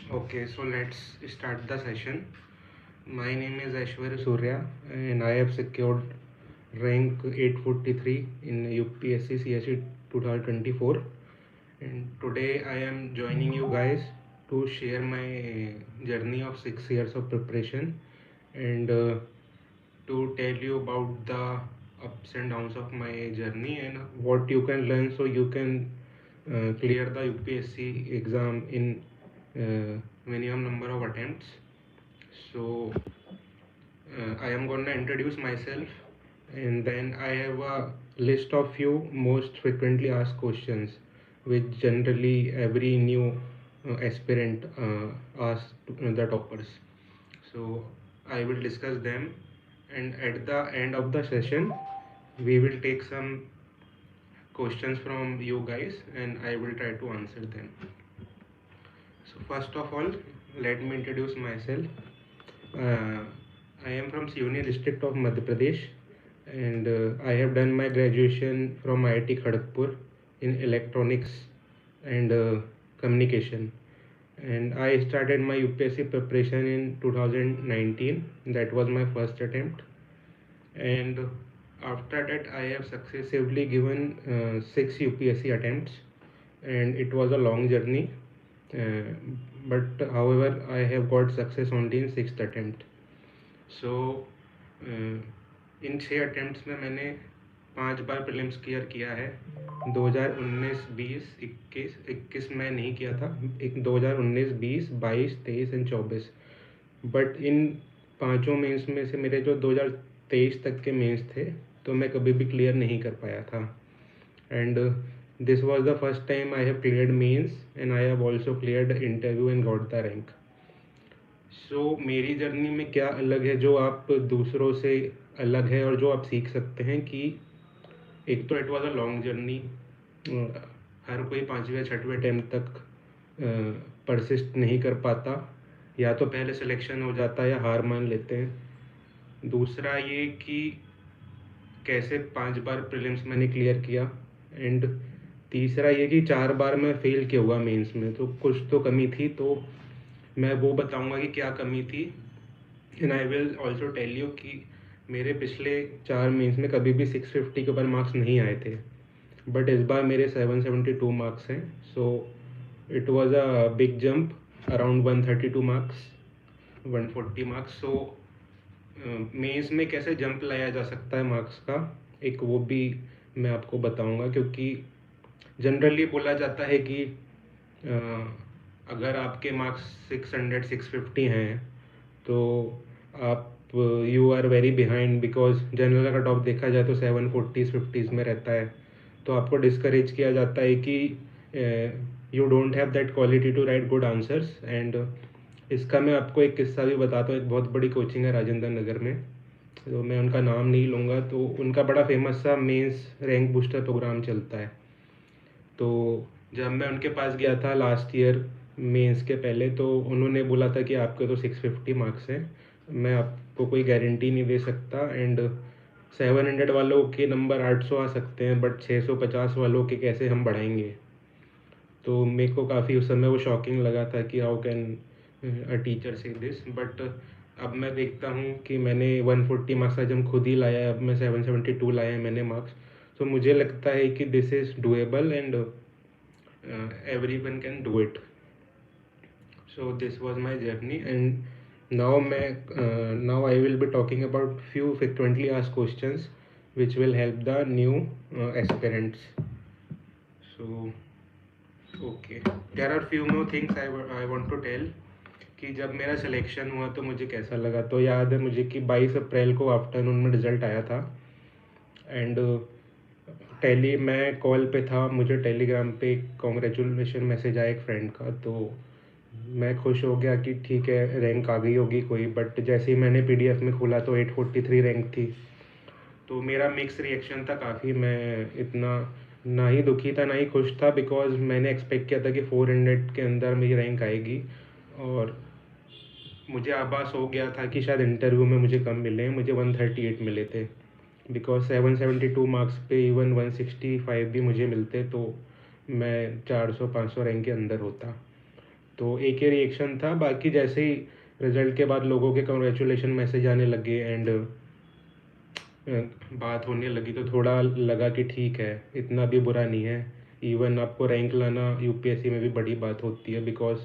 Okay, so let's start the session. My name is Aishwarya Surya and I have secured rank 843 in UPSC CSE 2024. And today I am joining you guys to share my journey of 6 years of preparation and to tell you about the ups and downs of my journey and what you can learn so you can clear the UPSC exam in minimum number of attempts. So I am going to introduce myself and then I have a list of few most frequently asked questions which generally every new aspirant asks the toppers. So I will discuss them and at the end of the session we will take some questions from you guys and I will try to answer them. So first of all, let me introduce myself. Uh, I am from Sioni district of Madhya Pradesh and I have done my graduation from IIT Kharagpur in electronics and communication. And I started my UPSC preparation in 2019. That was my first attempt. And after that, I have successively given 6 UPSC attempts, and it was a long journey. Uh, but however, I have got success only in sixth attempt. So in 6 attempts में मैंने 5 बार prelims clear किया है 2019 20 21 21 में नहीं किया था एक 2019 20 22 23 and 24 but in पांचों मेंस में से मेरे जो 2023 तक के मेंस थे तो मैं कभी भी क्लियर नहीं कर पाया था and this was the first time I have cleared mains and I have also cleared interview and got the rank मेरी जर्नी में क्या अलग है जो आप दूसरों से अलग है और जो आप सीख सकते हैं कि एक तो it was a long journey हर कोई 5वें 6वें अटेम्प्ट तक परसिस्ट नहीं कर पाता या तो पहले सिलेक्शन हो जाता है या हार मान लेते हैं दूसरा ये कि कैसे 5 बार प्रीलिम्स मैंने क्लियर किया एंड तीसरा ये कि 4 बार मैं फेल किया हुआ मेंस में तो कुछ तो कमी थी तो मैं वो बताऊंगा कि क्या कमी थी and I will also tell you कि मेरे पिछले 4 मेंस में कभी भी 650 के ऊपर मार्क्स नहीं आए थे बट इस बार मेरे 772 मार्क्स हैं so it was a big jump around 132 marks 140 marks so mains में कैसे जंप लाया जा सकता है मार्क्स का एक वो भी मैं आपको बताऊंगा क्योंकि जनरली बोला जाता है कि अगर आपके मार्क्स 600 650 हैं तो आप you are very behind because general cut off देखा जाए तो 740s 50s में रहता है तो आपको डिस्करेज किया जाता है कि you don't have that quality to write good answers and इसका मैं आपको एक किस्सा भी बताता हूँ एक बहुत बड़ी कोचिंग है राजेंद्र नगर में तो मैं उनका नाम नहीं लूँगा तो उनका बड़ा फेमस सा मेंस रैंक बूस्टर प्रोग्राम चलता है तो जब मैं उनके पास गया था लास्ट ईयर मेंस के पहले तो उन्होंने बोला था कि आपके तो 650 मार्क्स हैं मैं आपको कोई गारंटी नहीं दे सकता एंड 700 वालों के नंबर 800 आ सकते हैं बट 650 वालों के कैसे हम बढ़ाएंगे तो मेरे को काफ़ी उस समय वो शॉकिंग लगा था कि हाउ कैन अ टीचर से दिस बट अब मैं देखता हूँ कि मैंने 140 मार्क्स आज हम खुद ही लाया है अब मैं 772 लाया है मैंने मार्क्स तो मुझे लगता है कि this is doable and everyone can do it. So this was my journey and now I will be talking about few frequently asked questions which will help the new aspirants. So okay, there are few more things I want to tell कि जब मेरा selection हुआ तो मुझे कैसा लगा तो याद है मुझे कि 22 अप्रैल को आफ्टरनून में रिज़ल्ट आया था एंड टेली मैं कॉल पे था मुझे टेलीग्राम पे कॉन्ग्रेचुलेशन मैसेज आया एक फ्रेंड का तो मैं खुश हो गया कि ठीक है रैंक आ गई होगी कोई बट जैसे ही मैंने पीडीएफ में खोला तो 843 रैंक थी तो मेरा मिक्स रिएक्शन था काफ़ी मैं इतना ना ही दुखी था ना ही खुश था बिकॉज मैंने एक्सपेक्ट किया था कि 400 के अंदर मेरी रैंक आएगी और मुझे आभास हो गया था कि शायद इंटरव्यू में मुझे कम मिले हैं मुझे 138 मिले थे बिकॉज 772 मार्क्स पे इवन 165 भी मुझे मिलते तो मैं 400 500 रैंक के अंदर होता तो एक ही रिएक्शन था, बाकी जैसे ही रिजल्ट के बाद लोगों के कॉन्ग्रेचुलेशन मैसेज आने लगे एंड बात होने लगी तो थोड़ा लगा कि ठीक है, इतना भी बुरा नहीं है। इवन आपको रैंक लाना यूपीएससी में भी बड़ी बात होती है, बिकॉज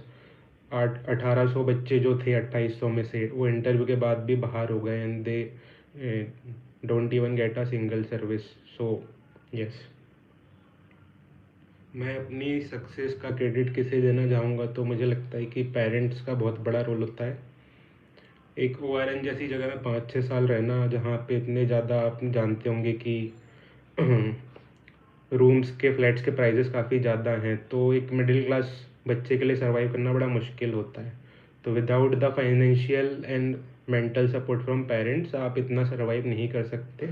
1800 बच्चे जो थे 2800 में से, वो इंटरव्यू के बाद भी बाहर हो गए and they don't even get a single service. So yes, मैं अपनी सक्सेस का क्रेडिट किसे देना चाहूँगा, तो मुझे लगता है कि पेरेंट्स का बहुत बड़ा रोल होता है। एक ओआरएन जैसी जगह में 5-6 साल रहना, जहाँ पे इतने ज़्यादा आप जानते होंगे कि रूम्स के फ्लैट्स के प्राइजेस काफ़ी ज़्यादा हैं, तो एक मिडिल क्लास बच्चे के लिए सर्वाइव करना बड़ा मुश्किल होता है। तो without the financial and mental support from parents आप इतना सर्वाइव नहीं कर सकते।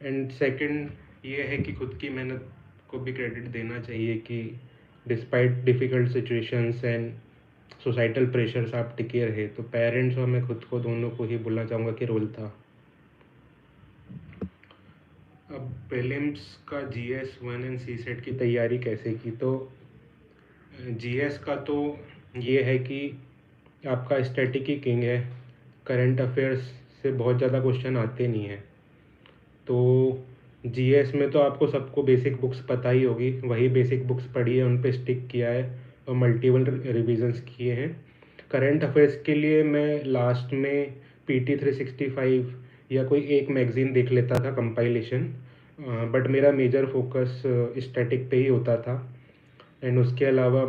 एंड सेकंड ये है कि खुद की मेहनत को भी क्रेडिट देना चाहिए कि despite difficult situations and societal pressures आप टिके रहे। तो पेरेंट्स और मैं खुद को दोनों को ही बोलना चाहूँगा कि रोल था। अब प्रीलिम्स का जीएस 1 एंड सी सेट की तैयारी कैसे की, तो जीएस का तो ये है कि आपका स्टैटिक ही किंग है, करंट अफेयर्स से बहुत ज़्यादा क्वेश्चन आते नहीं हैं। तो जीएस में तो आपको सबको बेसिक बुक्स पता ही होगी, वही बेसिक बुक्स पढ़ी है, उन पे स्टिक किया है और मल्टीपल रिविजन्स किए हैं। करंट अफेयर्स के लिए मैं लास्ट में पीटी 365 या कोई एक मैगज़ीन देख लेता था कंपाइलेशन, बट मेरा मेजर फोकस स्टैटिक पे ही होता था। एंड उसके अलावा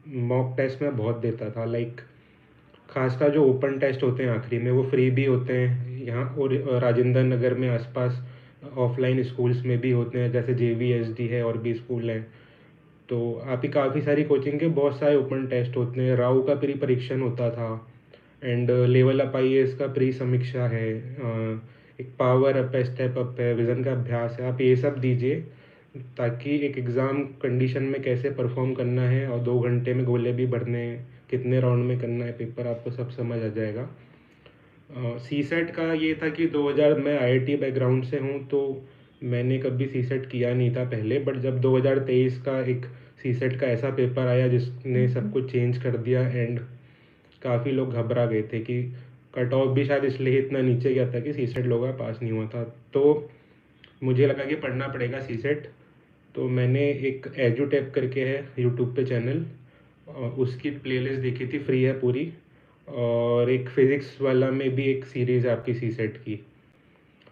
मॉक टेस्ट मैं बहुत देता था, लाइक खासकर जो ओपन टेस्ट होते हैं आखिरी में, वो फ्री भी होते हैं यहाँ, और राजेंद्र नगर में आसपास ऑफलाइन स्कूल्स में भी होते हैं, जैसे जेवीएसडी है और भी स्कूल हैं। तो आप ही काफ़ी सारी कोचिंग के बहुत सारे ओपन टेस्ट होते हैं। राउ का प्री परीक्षण होता था एंड लेवल अप आईएएस का प्री समीक्षा है, एक पावर अप है, स्टेप अप है, विज़न का अभ्यास है। आप ये सब दीजिए ताकि एक एग्ज़ाम कंडीशन में कैसे परफॉर्म करना है और 2 घंटे में गोले भी भरने हैं, कितने राउंड में करना है पेपर, आपको सब समझ आ जाएगा। सी सेट का ये था कि 2000 मैं आईआईटी बैकग्राउंड से हूँ, तो मैंने कभी सी सेट किया नहीं था पहले, बट जब 2023 का एक सी सेट का ऐसा पेपर आया जिसने सब कुछ चेंज कर दिया एंड काफ़ी लोग घबरा गए थे कि कट ऑफ भी शायद इसलिए इतना नीचे गया था कि सी सेट लोगों का पास नहीं हुआ था। तो मुझे लगा कि पढ़ना पड़ेगा सी सेट। तो मैंने एक एजुटेप करके है यूट्यूब पे चैनल, उसकी प्लेलिस्ट देखी थी, फ्री है पूरी। और एक फिज़िक्स वाला में भी एक सीरीज़ है आपकी सी सेट की,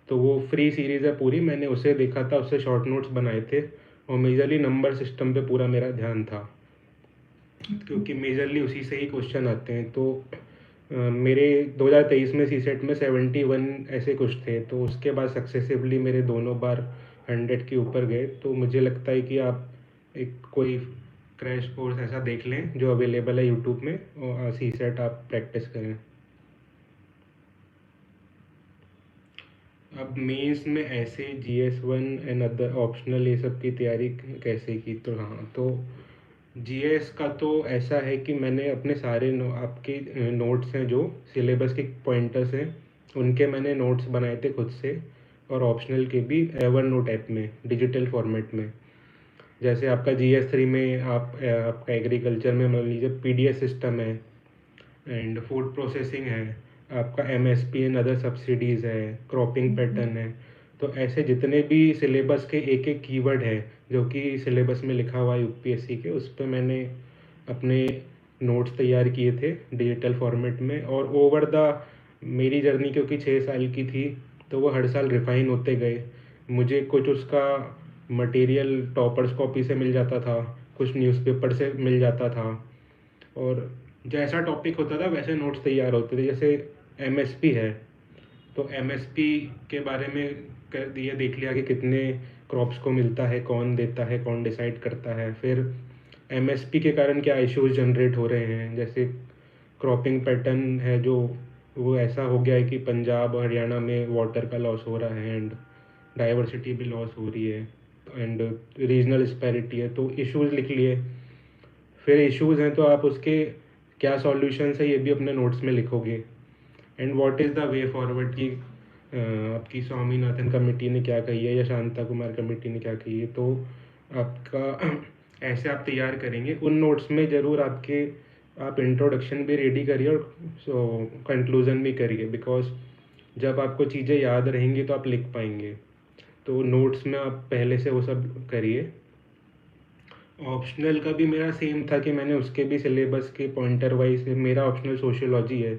तो वो फ्री सीरीज़ है पूरी, मैंने उसे देखा था, उससे शॉर्ट नोट्स बनाए थे। और मेजरली नंबर सिस्टम पे पूरा मेरा ध्यान था, क्योंकि मेजरली उसी से ही क्वेश्चन आते हैं। तो मेरे 2023 में सी सेट में 71 ऐसे कुछ थे, तो उसके बाद सक्सेसिवली मेरे दोनों बार 100 के ऊपर गए। तो मुझे लगता है कि आप एक कोई क्रैश कोर्स ऐसा देख लें जो अवेलेबल है यूट्यूब में, और सी सेट आप प्रैक्टिस करें। अब मेंस में ऐसे जीएस 1 एंड अदर ऑप्शनल ये सब की तैयारी कैसे की, तो हाँ, तो जीएस का तो ऐसा है कि मैंने अपने सारे आपके नोट्स हैं जो सिलेबस के पॉइंटर्स हैं, उनके मैंने नोट्स बनाए थे खुद से, और ऑप्शनल के भी एवर नोट ऐप में डिजिटल फॉर्मेट में। जैसे आपका जीएस 3 में आपका एग्रीकल्चर में मान लीजिए पीडीएस सिस्टम है एंड फूड प्रोसेसिंग है, आपका एमएसपी एंड अदर सब्सिडीज़ है, क्रॉपिंग पैटर्न है। तो ऐसे जितने भी सिलेबस के एक एक कीवर्ड है जो कि सिलेबस में लिखा हुआ है यूपीएससी के, उस पर मैंने अपने नोट्स तैयार किए थे डिजिटल फॉर्मेट में। और ओवर द मेरी जर्नी क्योंकि 6 साल की थी, तो वो हर साल रिफ़ाइन होते गए। मुझे कुछ उसका मटेरियल टॉपर्स कॉपी से मिल जाता था, कुछ न्यूज़पेपर से मिल जाता था, और जैसा टॉपिक होता था वैसे नोट्स तैयार होते थे। जैसे एमएसपी है, तो एमएसपी के बारे में कर ये देख लिया कि कितने क्रॉप्स को मिलता है, कौन देता है, कौन डिसाइड करता है। फिर एमएसपी के कारण क्या इश्यूज जनरेट हो रहे हैं, जैसे क्रॉपिंग पैटर्न है जो वो ऐसा हो गया है कि पंजाब और हरियाणा में वाटर का लॉस हो रहा है एंड डाइवर्सिटी भी लॉस हो रही है एंड रीजनल डिस्पैरिटी है, तो इश्यूज लिख लिए। फिर इश्यूज़ हैं तो आप उसके क्या सॉल्यूशंस है ये भी अपने नोट्स में लिखोगे। And what is the way forward की आपकी स्वामीनाथन कमेटी ने क्या कही है या शांता कुमार कमेटी ने क्या कही है, तो आपका ऐसे आप तैयार करेंगे। उन नोट्स में ज़रूर आपके आप इंट्रोडक्शन भी रेडी करिए और कंक्लूज़न भी करिए, बिकॉज़ जब आपको चीज़ें याद रहेंगी तो आप लिख पाएंगे। तो नोट्स में आप पहले से वो सब करिए। ऑप्शनल का भी मेरा सेम था कि मैंने उसके भी सिलेबस के पॉइंटर वाइज, मेरा ऑप्शनल सोशियोलॉजी है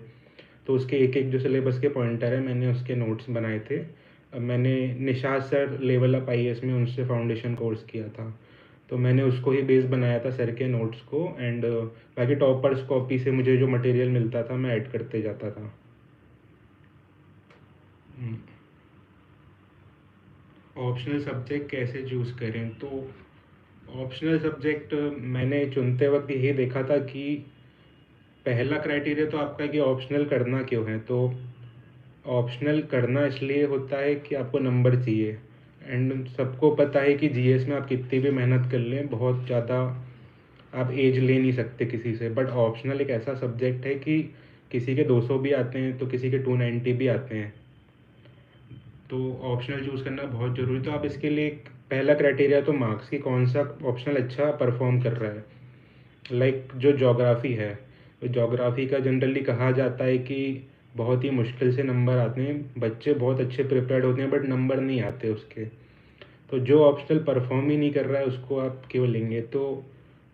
तो उसके एक एक जो सिलेबस के पॉइंटर है मैंने उसके नोट्स बनाए थे। अब मैंने Nishat sir level up IAS में उनसे फाउंडेशन कोर्स किया था, तो मैंने उसको ही बेस बनाया था सर के नोट्स को। एंड बाकी टॉपर्स कॉपी से मुझे जो मटेरियल मिलता था मैं ऐड करते जाता था। ऑप्शनल सब्जेक्ट कैसे चूज़ करें, तो ऑप्शनल सब्जेक्ट मैंने चुनते वक्त यही देखा था कि पहला क्राइटेरिया तो आपका कि ऑप्शनल करना क्यों है। तो ऑप्शनल करना इसलिए होता है कि आपको नंबर चाहिए। एंड सबको पता है कि जीएस में आप कितनी भी मेहनत कर लें, बहुत ज़्यादा आप एज ले नहीं सकते किसी से। बट ऑप्शनल एक ऐसा सब्जेक्ट है कि किसी के 200 भी आते हैं तो किसी के 290 भी आते हैं। तो ऑप्शनल चूज़ करना बहुत ज़रूरी। तो आप इसके लिए पहला क्राइटेरिया तो मार्क्स की, कौन सा ऑप्शनल अच्छा परफॉर्म कर रहा है। लाइक जो ज्योग्राफी है, तो ज्योग्राफी का जनरली कहा जाता है कि बहुत ही मुश्किल से नंबर आते हैं, बच्चे बहुत अच्छे प्रिपेयर्ड होते हैं बट नंबर नहीं आते उसके। तो जो ऑप्शनल परफॉर्म ही नहीं कर रहा है उसको आप क्यों लेंगे। तो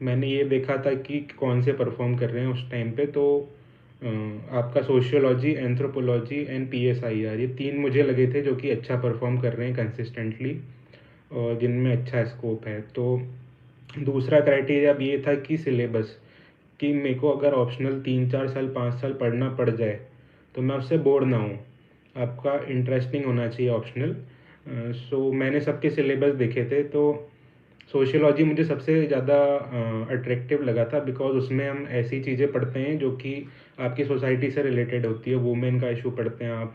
मैंने ये देखा था कि कौन से परफॉर्म कर रहे हैं उस टाइम पे। तो आपका सोशियोलॉजी, एंथ्रोपोलॉजी एंड पीएसआईआर, ये तीन मुझे लगे थे जो कि अच्छा परफॉर्म कर रहे हैं कंसिस्टेंटली और जिनमें अच्छा स्कोप है। तो दूसरा क्राइटेरिया अब ये था कि सिलेबस, कि मेरे को अगर ऑप्शनल 3-4 साल 5 साल पढ़ना पड़ जाए तो मैं उससे बोर ना हूँ। आपका इंटरेस्टिंग होना चाहिए ऑप्शनल। सो मैंने सबके सिलेबस देखे थे, तो सोशियोलॉजी मुझे सबसे ज़्यादा अट्रैक्टिव लगा था, बिकॉज उसमें हम ऐसी चीज़ें पढ़ते हैं जो कि आपकी सोसाइटी से रिलेटेड होती है। वुमेन का इशू पढ़ते हैं आप,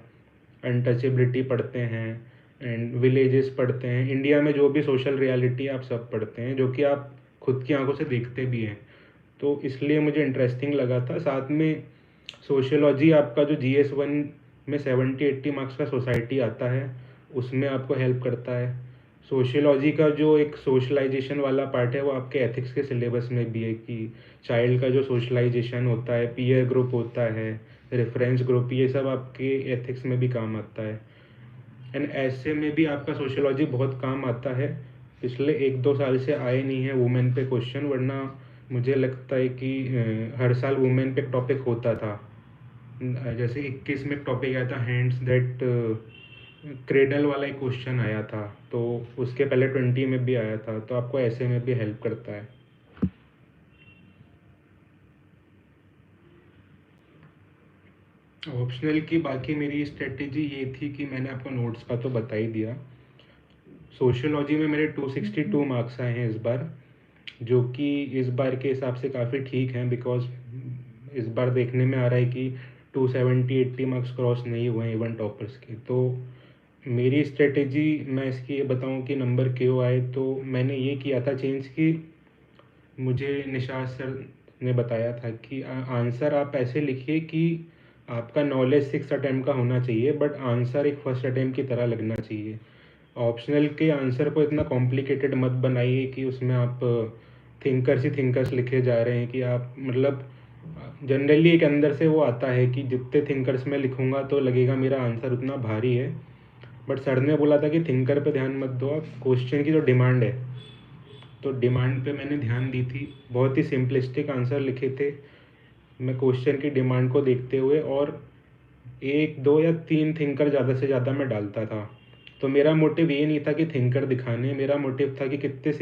अनटचेबिलिटी पढ़ते हैं, एंड विलेजेस पढ़ते हैं। इंडिया में जो भी सोशल रियलिटी आप सब पढ़ते हैं जो कि आप खुद की आंखों से देखते भी हैं। तो इसलिए मुझे इंटरेस्टिंग लगा था। साथ में सोशियोलॉजी आपका जो GS1 में 70-80 मार्क्स का सोसाइटी आता है उसमें आपको हेल्प करता है। सोशियोलॉजी का जो एक सोशलाइजेशन वाला पार्ट है वो आपके एथिक्स के सिलेबस में भी है कि चाइल्ड का जो सोशलाइजेशन होता है, पीयर ग्रुप होता है, रेफरेंस ग्रुप, ये सब आपके एथिक्स में भी काम आता है। एंड ऐसे में भी आपका सोशियोलॉजी बहुत काम आता है। पिछले 1-2 साल से आए नहीं है वुमेन पे क्वेश्चन, वरना मुझे लगता है कि हर साल वुमेन पे टॉपिक होता था। जैसे 21 में टॉपिक आया था हैंड्स दैट क्रेडल वाला एक क्वेश्चन आया था, तो उसके पहले 20 में भी आया था। तो आपको ऐसे में भी हेल्प करता है। ऑप्शनल की बाकी मेरी स्ट्रेटेजी ये थी कि मैंने आपको नोट्स का तो बता ही दिया। सोशियोलॉजी में मेरे 262 मार्क्स आए हैं इस बार, जो कि इस बार के हिसाब से काफ़ी ठीक हैं, बिकॉज इस बार देखने में आ रहा है कि 270-80 मार्क्स क्रॉस नहीं हुए हैं इवन टॉपर्स के। तो मेरी स्ट्रेटेजी, मैं इसकी ये बताऊं कि नंबर क्यों आए, तो मैंने ये किया था चेंज कि मुझे निशात सर ने बताया था कि आंसर आप ऐसे लिखिए कि आपका नॉलेज 6 अटैम्प्ट का होना चाहिए बट आंसर एक फर्स्ट अटैम्प्ट की तरह लगना चाहिए। ऑप्शनल के आंसर को इतना कॉम्प्लिकेटेड मत बनाइए कि उसमें आप थिंकर्स ही थिंकर्स लिखे जा रहे हैं, कि आप मतलब जनरली एक अंदर से वो आता है कि जितने थिंकर्स मैं लिखूंगा तो लगेगा मेरा आंसर उतना भारी है। बट सर ने बोला था कि थिंकर पे ध्यान मत दो, आप क्वेश्चन की जो डिमांड है, तो डिमांड पे मैंने ध्यान दी थी। बहुत ही सिंपलिस्टिक आंसर लिखे थे मैं क्वेश्चन की डिमांड को देखते हुए, और 1, 2 या 3 थिंकर ज़्यादा से ज़्यादा मैं डालता था। तो मेरा मोटिव ये नहीं था कि थिंकर दिखाने, मेरा मोटिव था कि कितने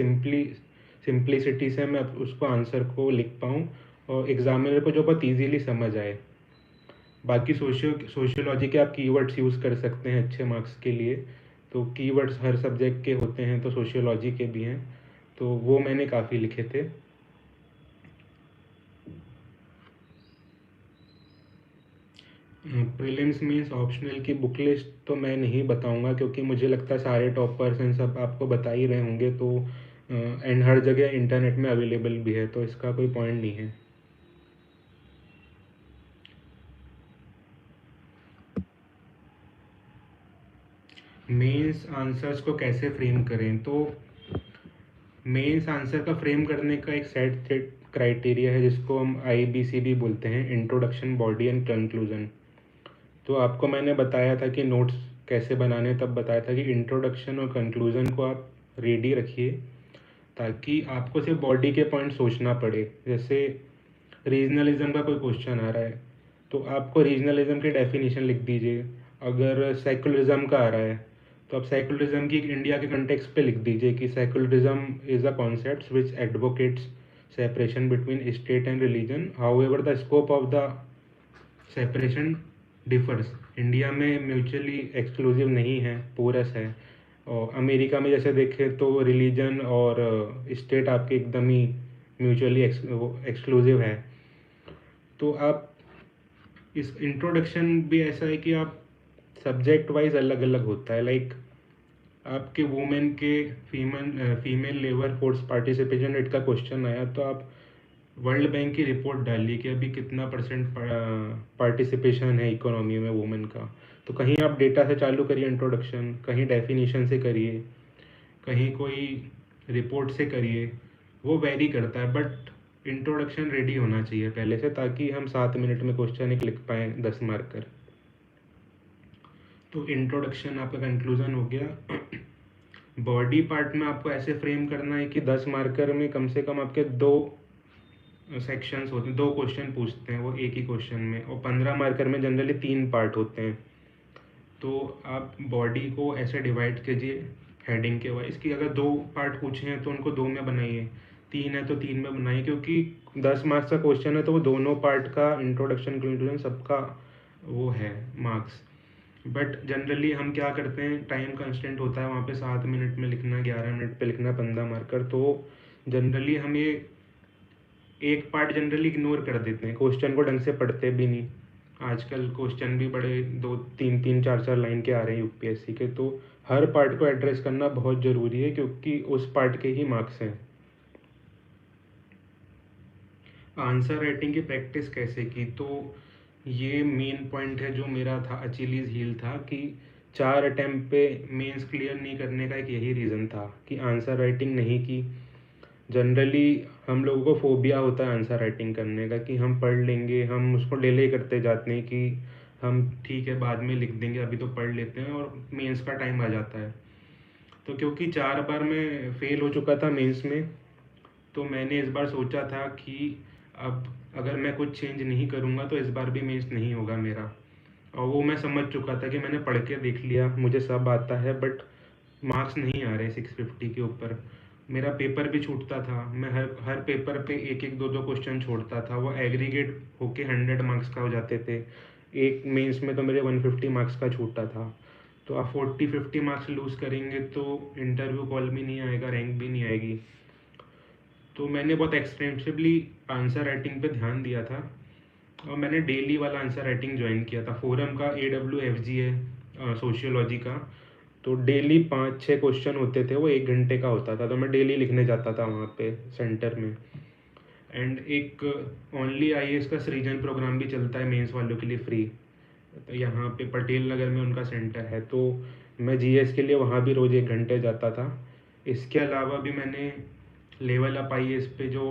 सिंप्लिसिटी से मैं उसको आंसर को लिख पाऊँ और एग्जामिनर को जो बहुत ईजीली समझ आए। बाकी सोशियोलॉजी के आप कीवर्ड्स यूज़ कर सकते हैं अच्छे मार्क्स के लिए। तो कीवर्ड्स हर सब्जेक्ट के होते हैं, तो सोशियोलॉजी के भी हैं, तो वो मैंने काफ़ी लिखे थे। प्रीलिम्स मीन्स ऑप्शनल की बुक लिस्ट तो मैं नहीं बताऊंगा, क्योंकि मुझे लगता है सारे टॉपर्स इन सब आपको बता ही रहे होंगे। तो एंड हर जगह इंटरनेट में अवेलेबल भी है, तो इसका कोई पॉइंट नहीं है। मेंस आंसर्स को कैसे फ्रेम करें, तो मेंस आंसर का फ्रेम करने का एक सेट क्राइटेरिया है जिसको हम IBCB बोलते हैं, इंट्रोडक्शन, बॉडी एंड कंक्लूजन। तो आपको मैंने बताया था कि नोट्स कैसे बनाने, तब बताया था कि इंट्रोडक्शन और कंक्लूजन को आप रेडी रखिए ताकि आपको सिर्फ बॉडी के पॉइंट सोचना पड़े। जैसे रीजनलिज्म का कोई क्वेश्चन आ रहा है तो आपको रीजनलिज्म की डेफिनेशन लिख दीजिए। अगर सेकुलरिज्म का आ रहा है तो आप सेकुलरिज्म की इंडिया के कंटेक्स्ट पे लिख दीजिए कि secularism is a concept which advocates separation between state and religion, however the scope of the separation differs. India में म्यूचुअली एक्सक्लूसिव नहीं है, पोरस है। और अमेरिका में जैसे देखें तो रिलीजन और स्टेट आपके एकदम ही म्यूचुअली एक्सक्लूसिव है। तो आप इस इंट्रोडक्शन भी ऐसा है कि आप सब्जेक्ट वाइज अलग अलग होता है। लाइक आपके वुमेन के female labour force participation rate का क्वेश्चन आया तो आप वर्ल्ड बैंक की रिपोर्ट डालिए कि अभी कितना परसेंट पार्टिसिपेशन है इकोनॉमी में वुमेन का। तो कहीं आप डेटा से चालू करिए इंट्रोडक्शन, कहीं डेफिनेशन से करिए, कहीं कोई रिपोर्ट से करिए, वो वेरी करता है। बट इंट्रोडक्शन रेडी होना चाहिए पहले से ताकि हम 7 मिनट में क्वेश्चन एक लिख पाएँ 10 मार्कर। तो इंट्रोडक्शन आपका कंक्लूजन हो गया। बॉडी पार्ट में आपको ऐसे फ्रेम करना है कि 10 मार्कर में कम से कम आपके 2 सेक्शंस होते हैं, 2 क्वेश्चन पूछते हैं वो एक ही क्वेश्चन में, और 15 मार्कर में जनरली 3 पार्ट होते हैं। तो आप बॉडी को ऐसे डिवाइड कीजिए हेडिंग के वाइज कि अगर 2 पार्ट पूछे हैं तो उनको 2 में बनाइए, 3 है तो 3 में बनाइए, क्योंकि 10 मार्क्स का क्वेश्चन है तो वो दोनों पार्ट का इंट्रोडक्शन कंक्लूजन सबका वो है मार्क्स। बट जनरली हम क्या करते हैं, टाइम कंस्टेंट होता है वहाँ पे 7 मिनट में लिखना, 11 मिनट पे लिखना 15 मार्कर। तो जनरली हम ये एक पार्ट जनरली इग्नोर कर देते हैं, क्वेश्चन को ढंग से पढ़ते भी नहीं। आजकल क्वेश्चन भी बड़े 2 3 3 4 4 लाइन के आ रहे हैं यूपीएससी के। तो हर पार्ट को एड्रेस करना बहुत ज़रूरी है क्योंकि उस पार्ट के ही मार्क्स हैं। आंसर राइटिंग की प्रैक्टिस कैसे की, तो ये मेन पॉइंट है जो मेरा था, अचीलीज हील था कि 4 अटैम्प्ट पे मेंस क्लियर नहीं करने का एक यही रीज़न था कि आंसर राइटिंग नहीं की। जनरली हम लोगों को फोबिया होता है आंसर राइटिंग करने का कि हम पढ़ लेंगे, हम उसको डिले करते जाते हैं कि हम ठीक है बाद में लिख देंगे, अभी तो पढ़ लेते हैं, और मेंस का टाइम आ जाता है। तो क्योंकि 4 बार मैं फेल हो चुका था मेंस में, तो मैंने इस बार सोचा था कि अब अगर मैं कुछ चेंज नहीं करूँगा तो इस बार भी मेंस नहीं होगा मेरा। और वो मैं समझ चुका था कि मैंने पढ़ के देख लिया, मुझे सब आता है, बट मार्क्स नहीं आ रहे 650 के ऊपर। मेरा पेपर भी छूटता था, मैं हर हर पेपर पे एक एक दो दो क्वेश्चन छोड़ता था, वो एग्रीगेट होके 100 मार्क्स का हो जाते थे। एक मेंस में तो मेरे 150 मार्क्स का छूटा था। तो आप 40-50 मार्क्स लूज़ करेंगे तो इंटरव्यू कॉल भी नहीं आएगा, रैंक भी नहीं आएगी। तो मैंने बहुत एक्सटेंसिवली आंसर राइटिंग पे ध्यान दिया था, और मैंने डेली वाला आंसर राइटिंग ज्वाइन किया था। फोरम का AWFG है सोशियोलॉजी का, तो डेली 5-6 क्वेश्चन होते थे, वो 1 घंटे का होता था, तो मैं डेली लिखने जाता था वहाँ पे सेंटर में। एंड एक ओनली IAS का सृजन प्रोग्राम भी चलता है मेंस वालों के लिए फ्री, तो यहाँ पे पटेल नगर में उनका सेंटर है, तो मैं GS के लिए वहाँ भी रोज़ 1 घंटे जाता था। इसके अलावा भी मैंने लेवल अप IAS पे जो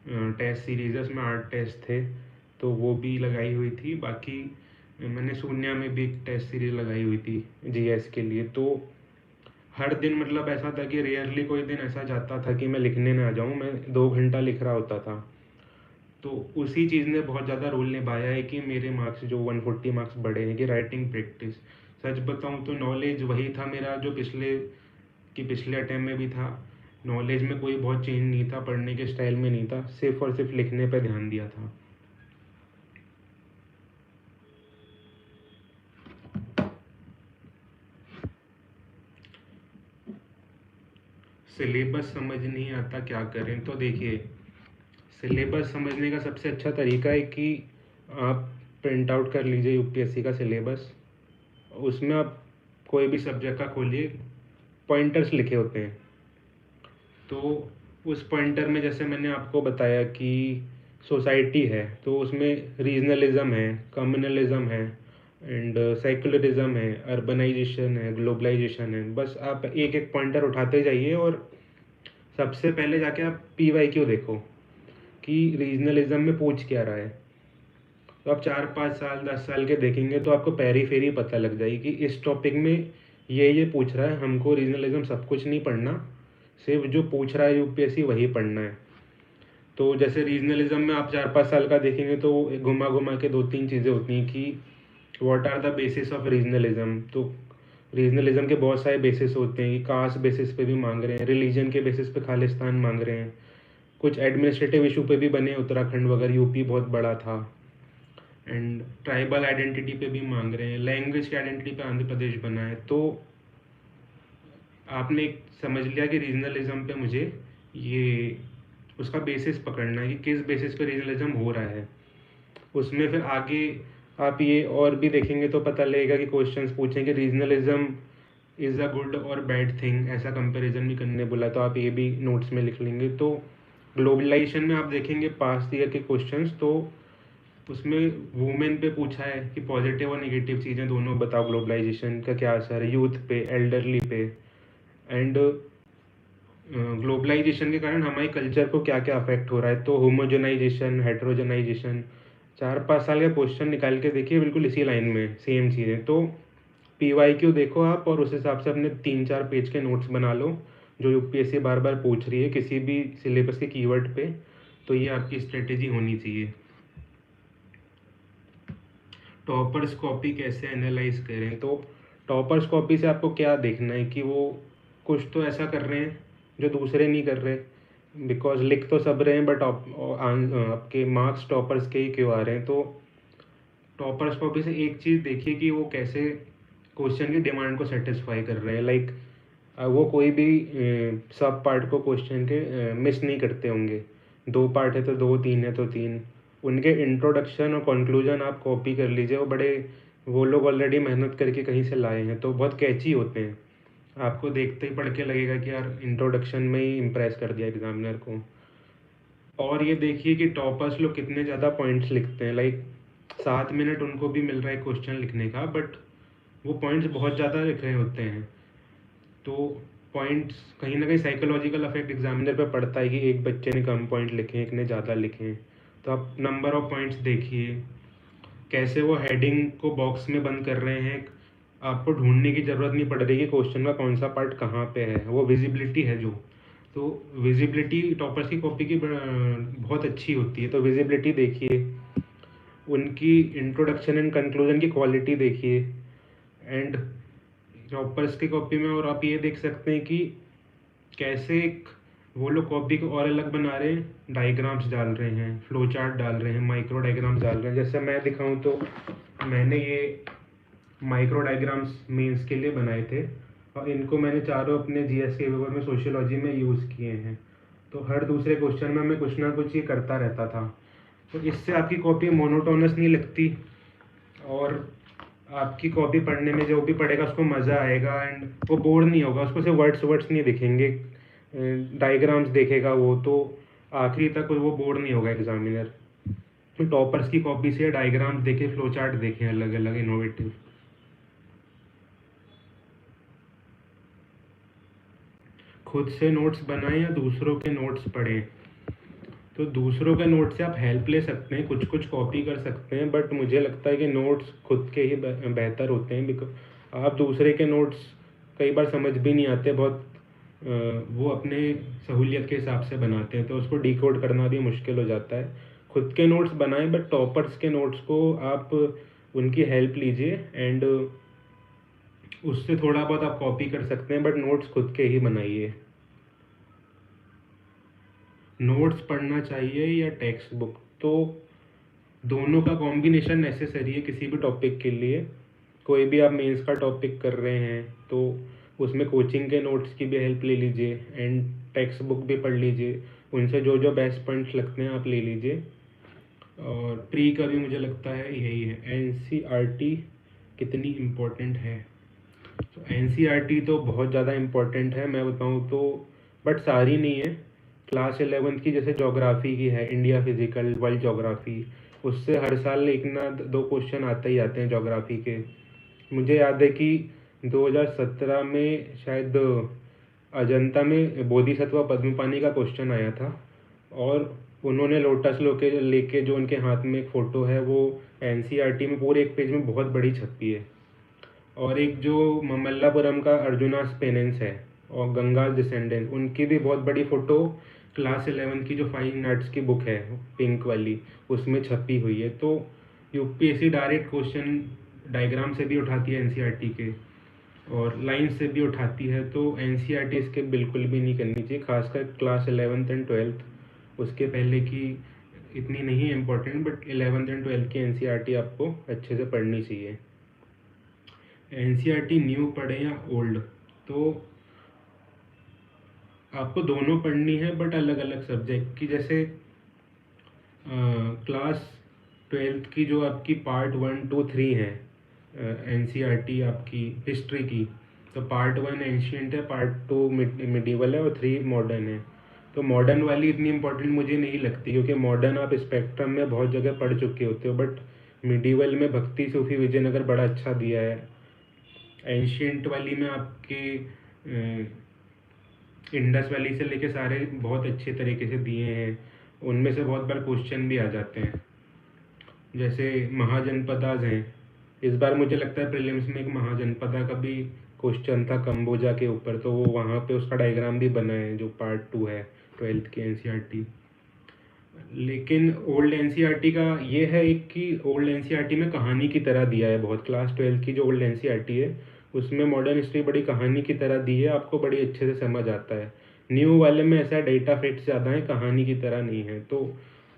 टेस्ट सीरीज है उसमें 8 टेस्ट थे, तो वो भी लगाई हुई थी। बाकी मैंने शून्य में भी एक टेस्ट सीरीज लगाई हुई थी GS के लिए। तो हर दिन मतलब ऐसा था कि रेयरली कोई दिन ऐसा जाता था कि मैं लिखने ना आ जाऊँ, मैं 2 घंटा लिख रहा होता था। तो उसी चीज़ ने बहुत ज़्यादा रोल निभाया है कि मेरे मार्क्स जो 140 मार्क्स बढ़े हैं, कि राइटिंग प्रैक्टिस। सच बताऊँ तो नॉलेज वही था मेरा जो पिछले अटैम्प्ट में भी था। नॉलेज में कोई बहुत चेंज नहीं था, पढ़ने के स्टाइल में नहीं था, सिर्फ और सिर्फ लिखने पे ध्यान दिया था। सिलेबस समझ नहीं आता क्या करें, तो देखिए सिलेबस समझने का सबसे अच्छा तरीका है कि आप प्रिंट आउट कर लीजिए यूपीएससी का सिलेबस। उसमें आप कोई भी सब्जेक्ट का खोलिए, पॉइंटर्स लिखे होते हैं। तो उस पॉइंटर में जैसे मैंने आपको बताया कि सोसाइटी है तो उसमें रीजनलिज्म है, कम्युनलिज्म है, एंड सेकुलरिज्म है, अर्बनाइजेशन है, ग्लोबलाइजेशन है। बस आप एक एक पॉइंटर उठाते जाइए और सबसे पहले जाके आप PYQ देखो। कि रीजनलिज्म में पूछ क्या रहा है। तो आप 4-5 साल 10 साल के देखेंगे तो आपको पैरी फेरी पता लग जाएगी कि इस टॉपिक में ये पूछ रहा है। हमको रीजनलिज्म सब कुछ नहीं पढ़ना, सिर्फ जो पूछ रहा है यूपीएससी वही पढ़ना है। तो जैसे रीजनलिज्म में आप 4-5 साल का देखेंगे तो घुमा घुमा के 2-3 चीज़ें होती हैं कि what are the basis of regionalism. तो रीजनलिज्म के बहुत सारे बेसिस होते हैं कि कास्ट बेसिस पे भी मांग रहे हैं, रिलीजन के बेसिस पे खालिस्तान मांग रहे हैं, कुछ एडमिनिस्ट्रेटिव इशू पे भी बने, उत्तराखंड वगैरह, यूपी बहुत बड़ा था, एंड ट्राइबल आइडेंटिटी पे भी मांग रहे हैं, लैंग्वेज की आइडेंटिटी पे आंध्र प्रदेश बना है। तो आपने समझ लिया कि रीजनलिज्म पे मुझे ये उसका बेसिस पकड़ना है कि किस बेसिस पे रीजनलिज्म हो रहा है। उसमें फिर आगे आप ये और भी देखेंगे तो पता लगेगा कि क्वेश्चंस पूछेंगे रीजनलिज्म इज़ अ गुड और बैड थिंग, ऐसा कंपैरिजन भी करने बोला, तो आप ये भी नोट्स में लिख लेंगे। तो ग्लोबलाइजेशन में आप देखेंगे पास्ट ईयर के क्वेश्चंस, तो उसमें वुमेन पे पूछा है कि पॉजिटिव और नेगेटिव चीज़ें दोनों बताओ, ग्लोबलाइजेशन का क्या असर है यूथ पे, एल्डरली पे, एंड ग्लोबलाइजेशन के कारण हमारे कल्चर को क्या क्या अफेक्ट हो रहा है। तो होमोजेनाइजेशन, हेट्रोजेनाइजेशन, 4-5 साल का क्वेश्चन निकाल के देखिए, बिल्कुल इसी लाइन में सेम चीज़ें। तो PYQ देखो आप और उस हिसाब से अपने 3-4 पेज के नोट्स बना लो जो यूपीएससी बार बार पूछ रही है किसी भी सिलेबस के कीवर्ड पे। तो ये आपकी स्ट्रेटेजी होनी चाहिए। टॉपर्स कॉपी कैसे एनालाइज करें। तो टॉपर्स कॉपी से आपको क्या देखना है कि वो कुछ तो ऐसा कर रहे हैं जो दूसरे नहीं कर रहे, बिकॉज लिख तो सब रहे हैं बट आपके मार्क्स टॉपर्स के ही क्यों आ रहे हैं। तो टॉपर्स कॉपी से एक चीज़ देखिए कि वो कैसे क्वेश्चन की डिमांड को सेटिस्फाई कर रहे हैं। लाइक वो कोई भी सब पार्ट को क्वेश्चन के मिस नहीं करते होंगे। 2 पार्ट है तो 2, 3 है तो 3। उनके इंट्रोडक्शन और कंक्लूजन आप कॉपी कर लीजिए। वो लोग ऑलरेडी मेहनत करके कहीं से लाए हैं तो बहुत कैची होते हैं। आपको देखते ही पढ़ के लगेगा कि यार इंट्रोडक्शन में ही इम्प्रेस कर दिया एग्जामिनर को। और ये देखिए कि टॉपर्स लोग कितने ज़्यादा पॉइंट्स लिखते हैं। लाइक 7 मिनट उनको भी मिल रहा है क्वेश्चन लिखने का, बट वो पॉइंट्स बहुत ज़्यादा लिख रहे होते हैं। तो पॉइंट्स कहीं ना कहीं साइकोलॉजिकल इफेक्ट एग्जामिनर पे पड़ता है कि एक बच्चे ने कम पॉइंट लिखे, एक ने ज़्यादा लिखे। तो आप नंबर ऑफ पॉइंट्स देखिए, कैसे वो हेडिंग को बॉक्स में बंद कर रहे हैं। आपको ढूंढने की ज़रूरत नहीं पड़ रही कि क्वेश्चन का कौन सा पार्ट कहाँ पे है, वो विजिबिलिटी है जो। तो विजिबिलिटी टॉपर्स की कॉपी की बहुत अच्छी होती है। तो विजिबिलिटी देखिए, उनकी इंट्रोडक्शन एंड कंक्लूजन की क्वालिटी देखिए, एंड टॉपर्स की कॉपी में और आप ये देख सकते हैं कि कैसे वो लोग कॉपी को और अलग बना रहे हैं, डायग्राम्स डाल रहे हैं, फ्लो चार्ट डाल रहे हैं, माइक्रो डायग्राम्स डाल रहे हैं। जैसे मैं दिखाऊं तो मैंने ये माइक्रो डायग्राम्स मेंस के लिए बनाए थे और इनको मैंने चारों अपने जीएस के पेपर में सोशियोलॉजी में यूज़ किए हैं। तो हर दूसरे क्वेश्चन में मैं कुछ ना कुछ ये करता रहता था। तो इससे आपकी कॉपी मोनोटोनस नहीं लगती और आपकी कॉपी पढ़ने में जो भी पढ़ेगा उसको मज़ा आएगा एंड वो बोर नहीं होगा। उसको सिर्फ वर्ड्स नहीं दिखेंगे, डायग्राम्स देखेगा वो, तो आखिरी तक वो बोर नहीं होगा एग्जामिनर। तो टॉपर्स की कॉपी से डायग्राम्स देखें, फ्लो चार्ट देखें अलग अलग इनोवेटिव। खुद से नोट्स बनाएं या दूसरों के नोट्स पढ़ें। तो दूसरों के नोट्स से आप हेल्प ले सकते हैं, कुछ कुछ कॉपी कर सकते हैं, बट मुझे लगता है कि नोट्स खुद के ही बेहतर होते हैं। बिकॉज आप दूसरे के नोट्स कई बार समझ भी नहीं आते, बहुत वो अपने सहूलियत के हिसाब से बनाते हैं तो उसको डिकोड करना भी मुश्किल हो जाता है। खुद के नोट्स बनाएं, बट टॉपर्स के नोट्स को आप उनकी हेल्प लीजिए एंड उससे थोड़ा बहुत आप कॉपी कर सकते हैं, बट नोट्स खुद के ही बनाइए। नोट्स पढ़ना चाहिए या टेक्स्ट बुक। तो दोनों का कॉम्बिनेशन नेसेसरी है किसी भी टॉपिक के लिए। कोई भी आप मेंस का टॉपिक कर रहे हैं तो उसमें कोचिंग के नोट्स की भी हेल्प ले लीजिए एंड टेक्स्ट बुक भी पढ़ लीजिए। उनसे जो जो बेस्ट पॉइंट्स लगते हैं आप ले लीजिए। और प्री का भी मुझे लगता है यही है, एनसीईआरटी कितनी इम्पोर्टेंट है। तो एनसीईआरटी तो बहुत ज़्यादा इम्पोर्टेंट है मैं बताऊँ तो, बट सारी नहीं है। क्लास 11th की जैसे ज्योग्राफी की है, इंडिया फिजिकल, वर्ल्ड ज्योग्राफी, उससे हर साल एक ना दो क्वेश्चन आते ही आते हैं ज्योग्राफी के। मुझे याद है कि 2017 में शायद अजंता में बोधिसत्व पद्मपानी का क्वेश्चन आया था और उन्होंने लोटस लेके जो उनके हाथ में एक फ़ोटो है वो एनसीईआरटी में पूरे एक पेज में बहुत बड़ी छपी है। और एक जो ममल्लापुरम का अर्जुनास पेनेंस है और गंगा डिसेंडेंट, उनकी भी बहुत बड़ी फ़ोटो क्लास 11 की जो फाइन आर्ट्स की बुक है पिंक वाली, उसमें छपी हुई है। तो यूपीएससी डायरेक्ट क्वेश्चन डायग्राम से भी उठाती है एनसीईआरटी के, और लाइन से भी उठाती है। तो एनसीईआरटी इसके बिल्कुल भी नहीं करनी चाहिए, खासकर क्लास 11th एंड 12th। उसके पहले की इतनी नहीं है important, but 11th and 12th की एनसीईआरटी आपको अच्छे से पढ़नी चाहिए। एनसीईआरटी न्यू पढ़े या ओल्ड, तो आपको दोनों पढ़नी है, बट अलग अलग सब्जेक्ट की। जैसे क्लास 12th की जो आपकी पार्ट 1, 2, 3 है एनसीईआरटी आपकी हिस्ट्री की, तो पार्ट 1 एंशियंट है, पार्ट 2 मिडीवल है और 3 मॉडर्न है। तो मॉडर्न वाली इतनी इंपॉर्टेंट मुझे नहीं लगती, क्योंकि मॉडर्न आप स्पेक्ट्रम में बहुत जगह पढ़ चुके होते हो, बट मिडीवल में भक्ति सूफी विजयनगर बड़ा अच्छा दिया है। एंशियंट वाली में आपके इंडस वैली से लेके सारे बहुत अच्छे तरीके से दिए हैं, उनमें से बहुत बार क्वेश्चन भी आ जाते हैं। जैसे महाजनपदाज हैं, इस बार मुझे लगता है प्रीलिम्स में एक महाजनपदा का भी क्वेश्चन था कंबोजा के ऊपर, तो वो वहाँ पे उसका डायग्राम भी बना है जो पार्ट 2 है 12th की एनसीईआरटी। लेकिन ओल्ड एनसीईआरटी का ये है एक कि ओल्ड एनसीईआरटी में कहानी की तरह दिया है बहुत। क्लास 12th की जो ओल्ड एनसीईआरटी है उसमें मॉडर्न हिस्ट्री बड़ी कहानी की तरह दी है, आपको बड़ी अच्छे से समझ आता है। न्यू वाले में ऐसा डेटा फैक्ट्स ज़्यादा है, कहानी की तरह नहीं है। तो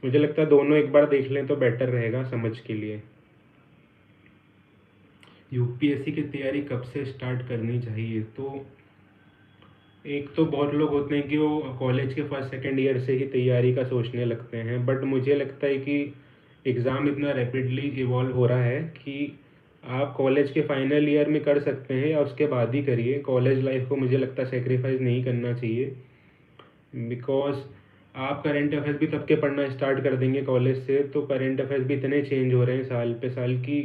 मुझे लगता है दोनों एक बार देख लें तो बेटर रहेगा समझ के लिए। यूपीएससी की तैयारी कब से स्टार्ट करनी चाहिए, तो एक तो बहुत लोग होते हैं कि वो कॉलेज के फर्स्ट सेकंड ईयर से ही तैयारी का सोचने लगते हैं, बट मुझे लगता है कि एग्ज़ाम इतना रैपिडली इवॉल्व हो रहा है कि आप कॉलेज के फाइनल ईयर में कर सकते हैं या उसके बाद ही करिए। कॉलेज लाइफ को मुझे लगता है सेक्रीफाइस नहीं करना चाहिए, बिकॉज आप करंट अफेयर्स भी तब के पढ़ना स्टार्ट कर देंगे कॉलेज से, तो करंट अफेयर्स भी इतने चेंज हो रहे हैं साल पे साल की,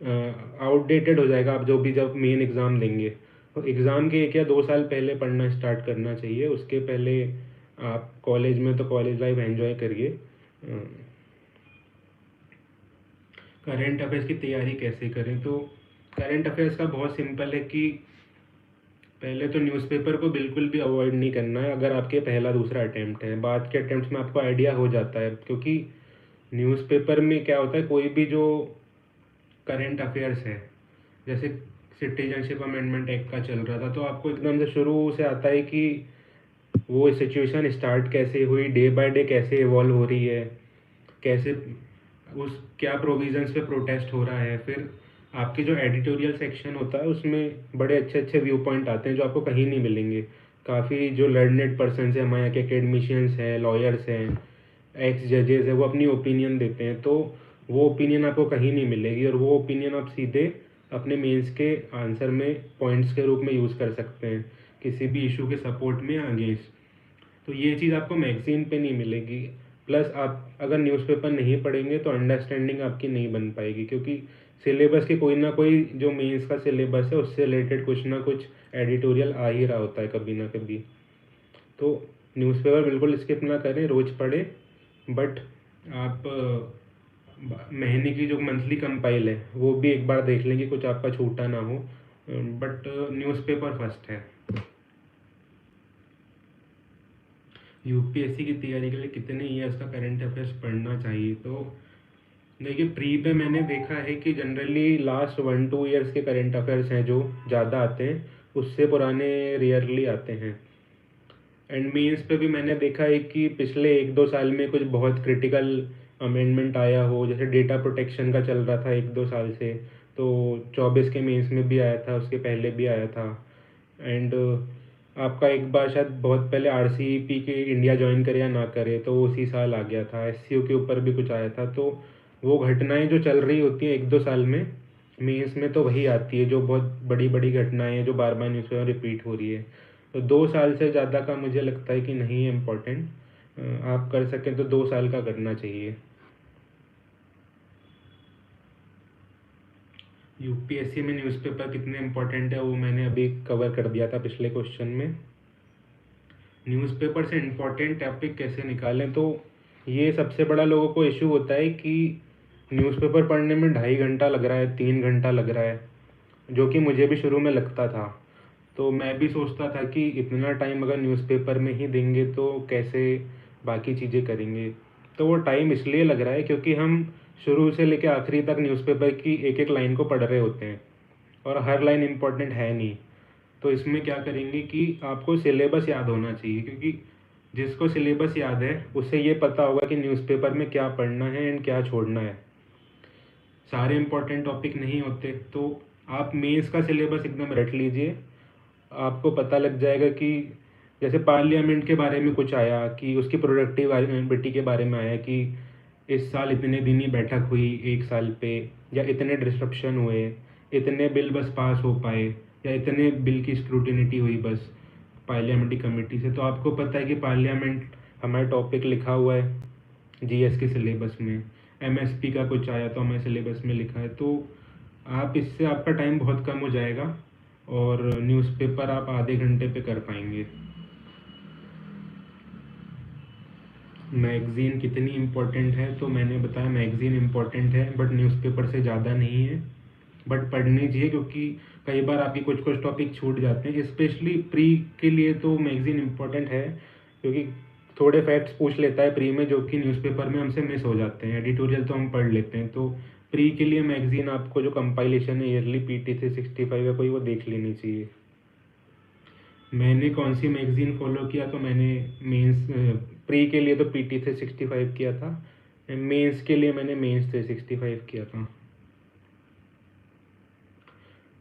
आउटडेटेड हो जाएगा आप जो भी जब मेन एग्ज़ाम देंगे। तो एग्ज़ाम के 1 या 2 साल पहले पढ़ना स्टार्ट करना चाहिए, उसके पहले आप कॉलेज में तो कॉलेज लाइफ एंजॉय करिए। करंट अफेयर्स की तैयारी कैसे करें, तो करंट अफेयर्स का बहुत सिंपल है कि पहले तो न्यूज़पेपर को बिल्कुल भी अवॉइड नहीं करना है अगर आपके पहला दूसरा अटैम्प्ट है। बाद के अटैम्प्ट में आपको आइडिया हो जाता है, क्योंकि न्यूज़पेपर में क्या होता है, कोई भी जो करंट अफेयर्स है, जैसे सिटीजनशिप अमेंडमेंट एक्ट का चल रहा था, तो आपको एकदम से शुरू से आता है कि वो सिचुएशन स्टार्ट कैसे हुई, डे बाय डे कैसे इवॉल्व हो रही है, कैसे उस क्या प्रोविजंस पे प्रोटेस्ट हो रहा है। फिर आपके जो एडिटोरियल सेक्शन होता है उसमें बड़े अच्छे अच्छे व्यू पॉइंट आते हैं जो आपको कहीं नहीं मिलेंगे। काफ़ी जो लर्नेड पर्सन है हमारे यहाँ के, एकेडमिशियंस हैं, लॉयर्स हैं, एक्स जजेस है, वो अपनी ओपिनियन देते हैं, तो वो ओपिनियन आपको कहीं नहीं मिलेगी, और वो ओपिनियन आप सीधे अपने मेंस के आंसर में पॉइंट्स के रूप में यूज़ कर सकते हैं किसी भी इशू के सपोर्ट में या अगेंस्ट। तो ये चीज़ आपको मैगजीन पे नहीं मिलेगी। प्लस आप अगर न्यूज़पेपर नहीं पढ़ेंगे तो अंडरस्टैंडिंग आपकी नहीं बन पाएगी, क्योंकि सिलेबस के कोई ना कोई जो मेंस का सिलेबस है उससे रिलेटेड कुछ ना कुछ एडिटोरियल आ ही रहा होता है कभी ना कभी। तो न्यूज़पेपर बिल्कुल स्किप ना करें, रोज़ पढ़ें, बट आप महीने की जो मंथली कंपाइल है वो भी एक बार देख लें कि कुछ आपका छूटा ना हो, बट न्यूज़पेपर फर्स्ट है। यूपीएससी की तैयारी के लिए कितने ईयर्स का करंट अफेयर्स पढ़ना चाहिए, तो देखिए प्री पे मैंने देखा है कि जनरली लास्ट 1-2 ईयर्स के करंट अफेयर्स हैं जो ज़्यादा आते हैं, उससे पुराने रेयरली आते हैं। एंड मेंस पे भी मैंने देखा है कि पिछले 1-2 साल में कुछ बहुत क्रिटिकल अमेंडमेंट आया हो, जैसे डेटा प्रोटेक्शन का चल रहा था 1-2 साल से, तो 24 के मेंस में भी आया था, उसके पहले भी आया था। एंड आपका एक बार शायद बहुत पहले आरसीईपी के इंडिया ज्वाइन करे या ना करे तो उसी साल आ गया था, एससीओ के ऊपर भी कुछ आया था। तो वो घटनाएं जो चल रही होती हैं 1-2 साल में मेंस में, तो वही आती है जो बहुत बड़ी बड़ी घटनाएं हैं जो बार बार न्यूज़ में रिपीट हो रही है। तो 2 साल से ज़्यादा का मुझे लगता है कि नहीं है इम्पोर्टेंट, आप कर सकें तो 2 साल का करना चाहिए। यूपीएससी में न्यूज़पेपर कितने इम्पोर्टेंट है वो मैंने अभी कवर कर दिया था पिछले क्वेश्चन में। न्यूज़पेपर से इम्पोर्टेंट टॉपिक कैसे निकालें, तो ये सबसे बड़ा लोगों को इशू होता है कि न्यूज़पेपर पढ़ने में 2.5 घंटा लग रहा है, 3 घंटा लग रहा है, जो कि मुझे भी शुरू में लगता था। तो मैं भी सोचता था कि इतना टाइम अगर न्यूज़पेपर में ही देंगे तो कैसे बाकी चीज़ें करेंगे। तो वो टाइम इसलिए लग रहा है क्योंकि हम शुरू से लेकर आखिरी तक न्यूज़पेपर की एक एक लाइन को पढ़ रहे होते हैं और हर लाइन इम्पोर्टेंट है नहीं। तो इसमें क्या करेंगे कि आपको सिलेबस याद होना चाहिए, क्योंकि जिसको सिलेबस याद है उसे ये पता होगा कि न्यूज़पेपर में क्या पढ़ना है एंड क्या छोड़ना है। सारे इम्पोर्टेंट टॉपिक नहीं होते, तो आप मेंस का सिलेबस एकदम रट लीजिए। आपको पता लग जाएगा कि जैसे पार्लियामेंट के बारे में कुछ आया कि उसकी प्रोडक्टिविटी के बारे में आया कि इस साल इतने दिन ही बैठक हुई एक साल पे, या इतने डिस्रप्शन हुए, इतने बिल बस पास हो पाए, या इतने बिल की स्क्रूटिनिटी हुई बस पार्लियामेंट्री कमेटी से। तो आपको पता है कि पार्लियामेंट हमारा टॉपिक लिखा हुआ है जीएस के सिलेबस में। एमएसपी का कुछ आया तो हमारे सिलेबस में लिखा है। तो आप इससे आपका टाइम बहुत कम हो जाएगा और न्यूज़पेपर आप आधे घंटे पे कर पाएंगे। मैगज़ीन कितनी इम्पोर्टेंट है, तो मैंने बताया मैगज़ीन इम्पोर्टेंट है बट न्यूज़पेपर से ज़्यादा नहीं है, बट पढ़नी चाहिए क्योंकि कई बार आपकी कुछ कुछ टॉपिक छूट जाते हैं। स्पेशली प्री के लिए तो मैगज़ीन इम्पोर्टेंट है, क्योंकि थोड़े फैक्ट्स पूछ लेता है प्री में जो कि न्यूज़पेपर में हमसे मिस हो जाते हैं। एडिटोरियल तो हम पढ़ लेते हैं, तो प्री के लिए मैगज़ीन आपको जो कंपाइलेशन है ईयरली PT 365 है कोई, वो देख लेनी चाहिए। मैंने कौन सी मैगज़ीन फॉलो किया, तो मैंने मेंस प्री के लिए तो PT 365 किया था, मेंस के लिए मैंने मेंस 365 किया था।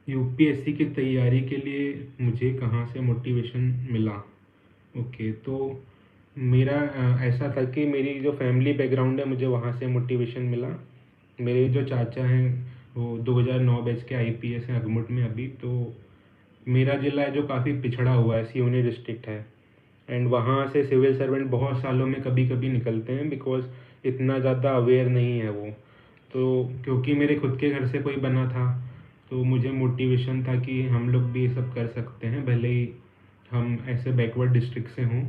यूपीएससी की तैयारी के लिए मुझे कहाँ से मोटिवेशन मिला? ओके, तो मेरा ऐसा था कि मेरी जो फैमिली बैकग्राउंड है मुझे वहाँ से मोटिवेशन मिला। मेरे जो चाचा हैं वो 2009 बैच के आईपीएस हैं अगमुट में अभी। तो मेरा ज़िला है जो काफ़ी पिछड़ा हुआ है, सिवनी डिस्ट्रिक्ट है, एंड वहाँ से सिविल सर्वेंट बहुत सालों में कभी कभी निकलते हैं बिकॉज इतना ज़्यादा अवेयर नहीं है वो। तो क्योंकि मेरे खुद के घर से कोई बना था तो मुझे मोटिवेशन था कि हम लोग भी ये सब कर सकते हैं, भले ही हम ऐसे बैकवर्ड डिस्ट्रिक्ट से हों।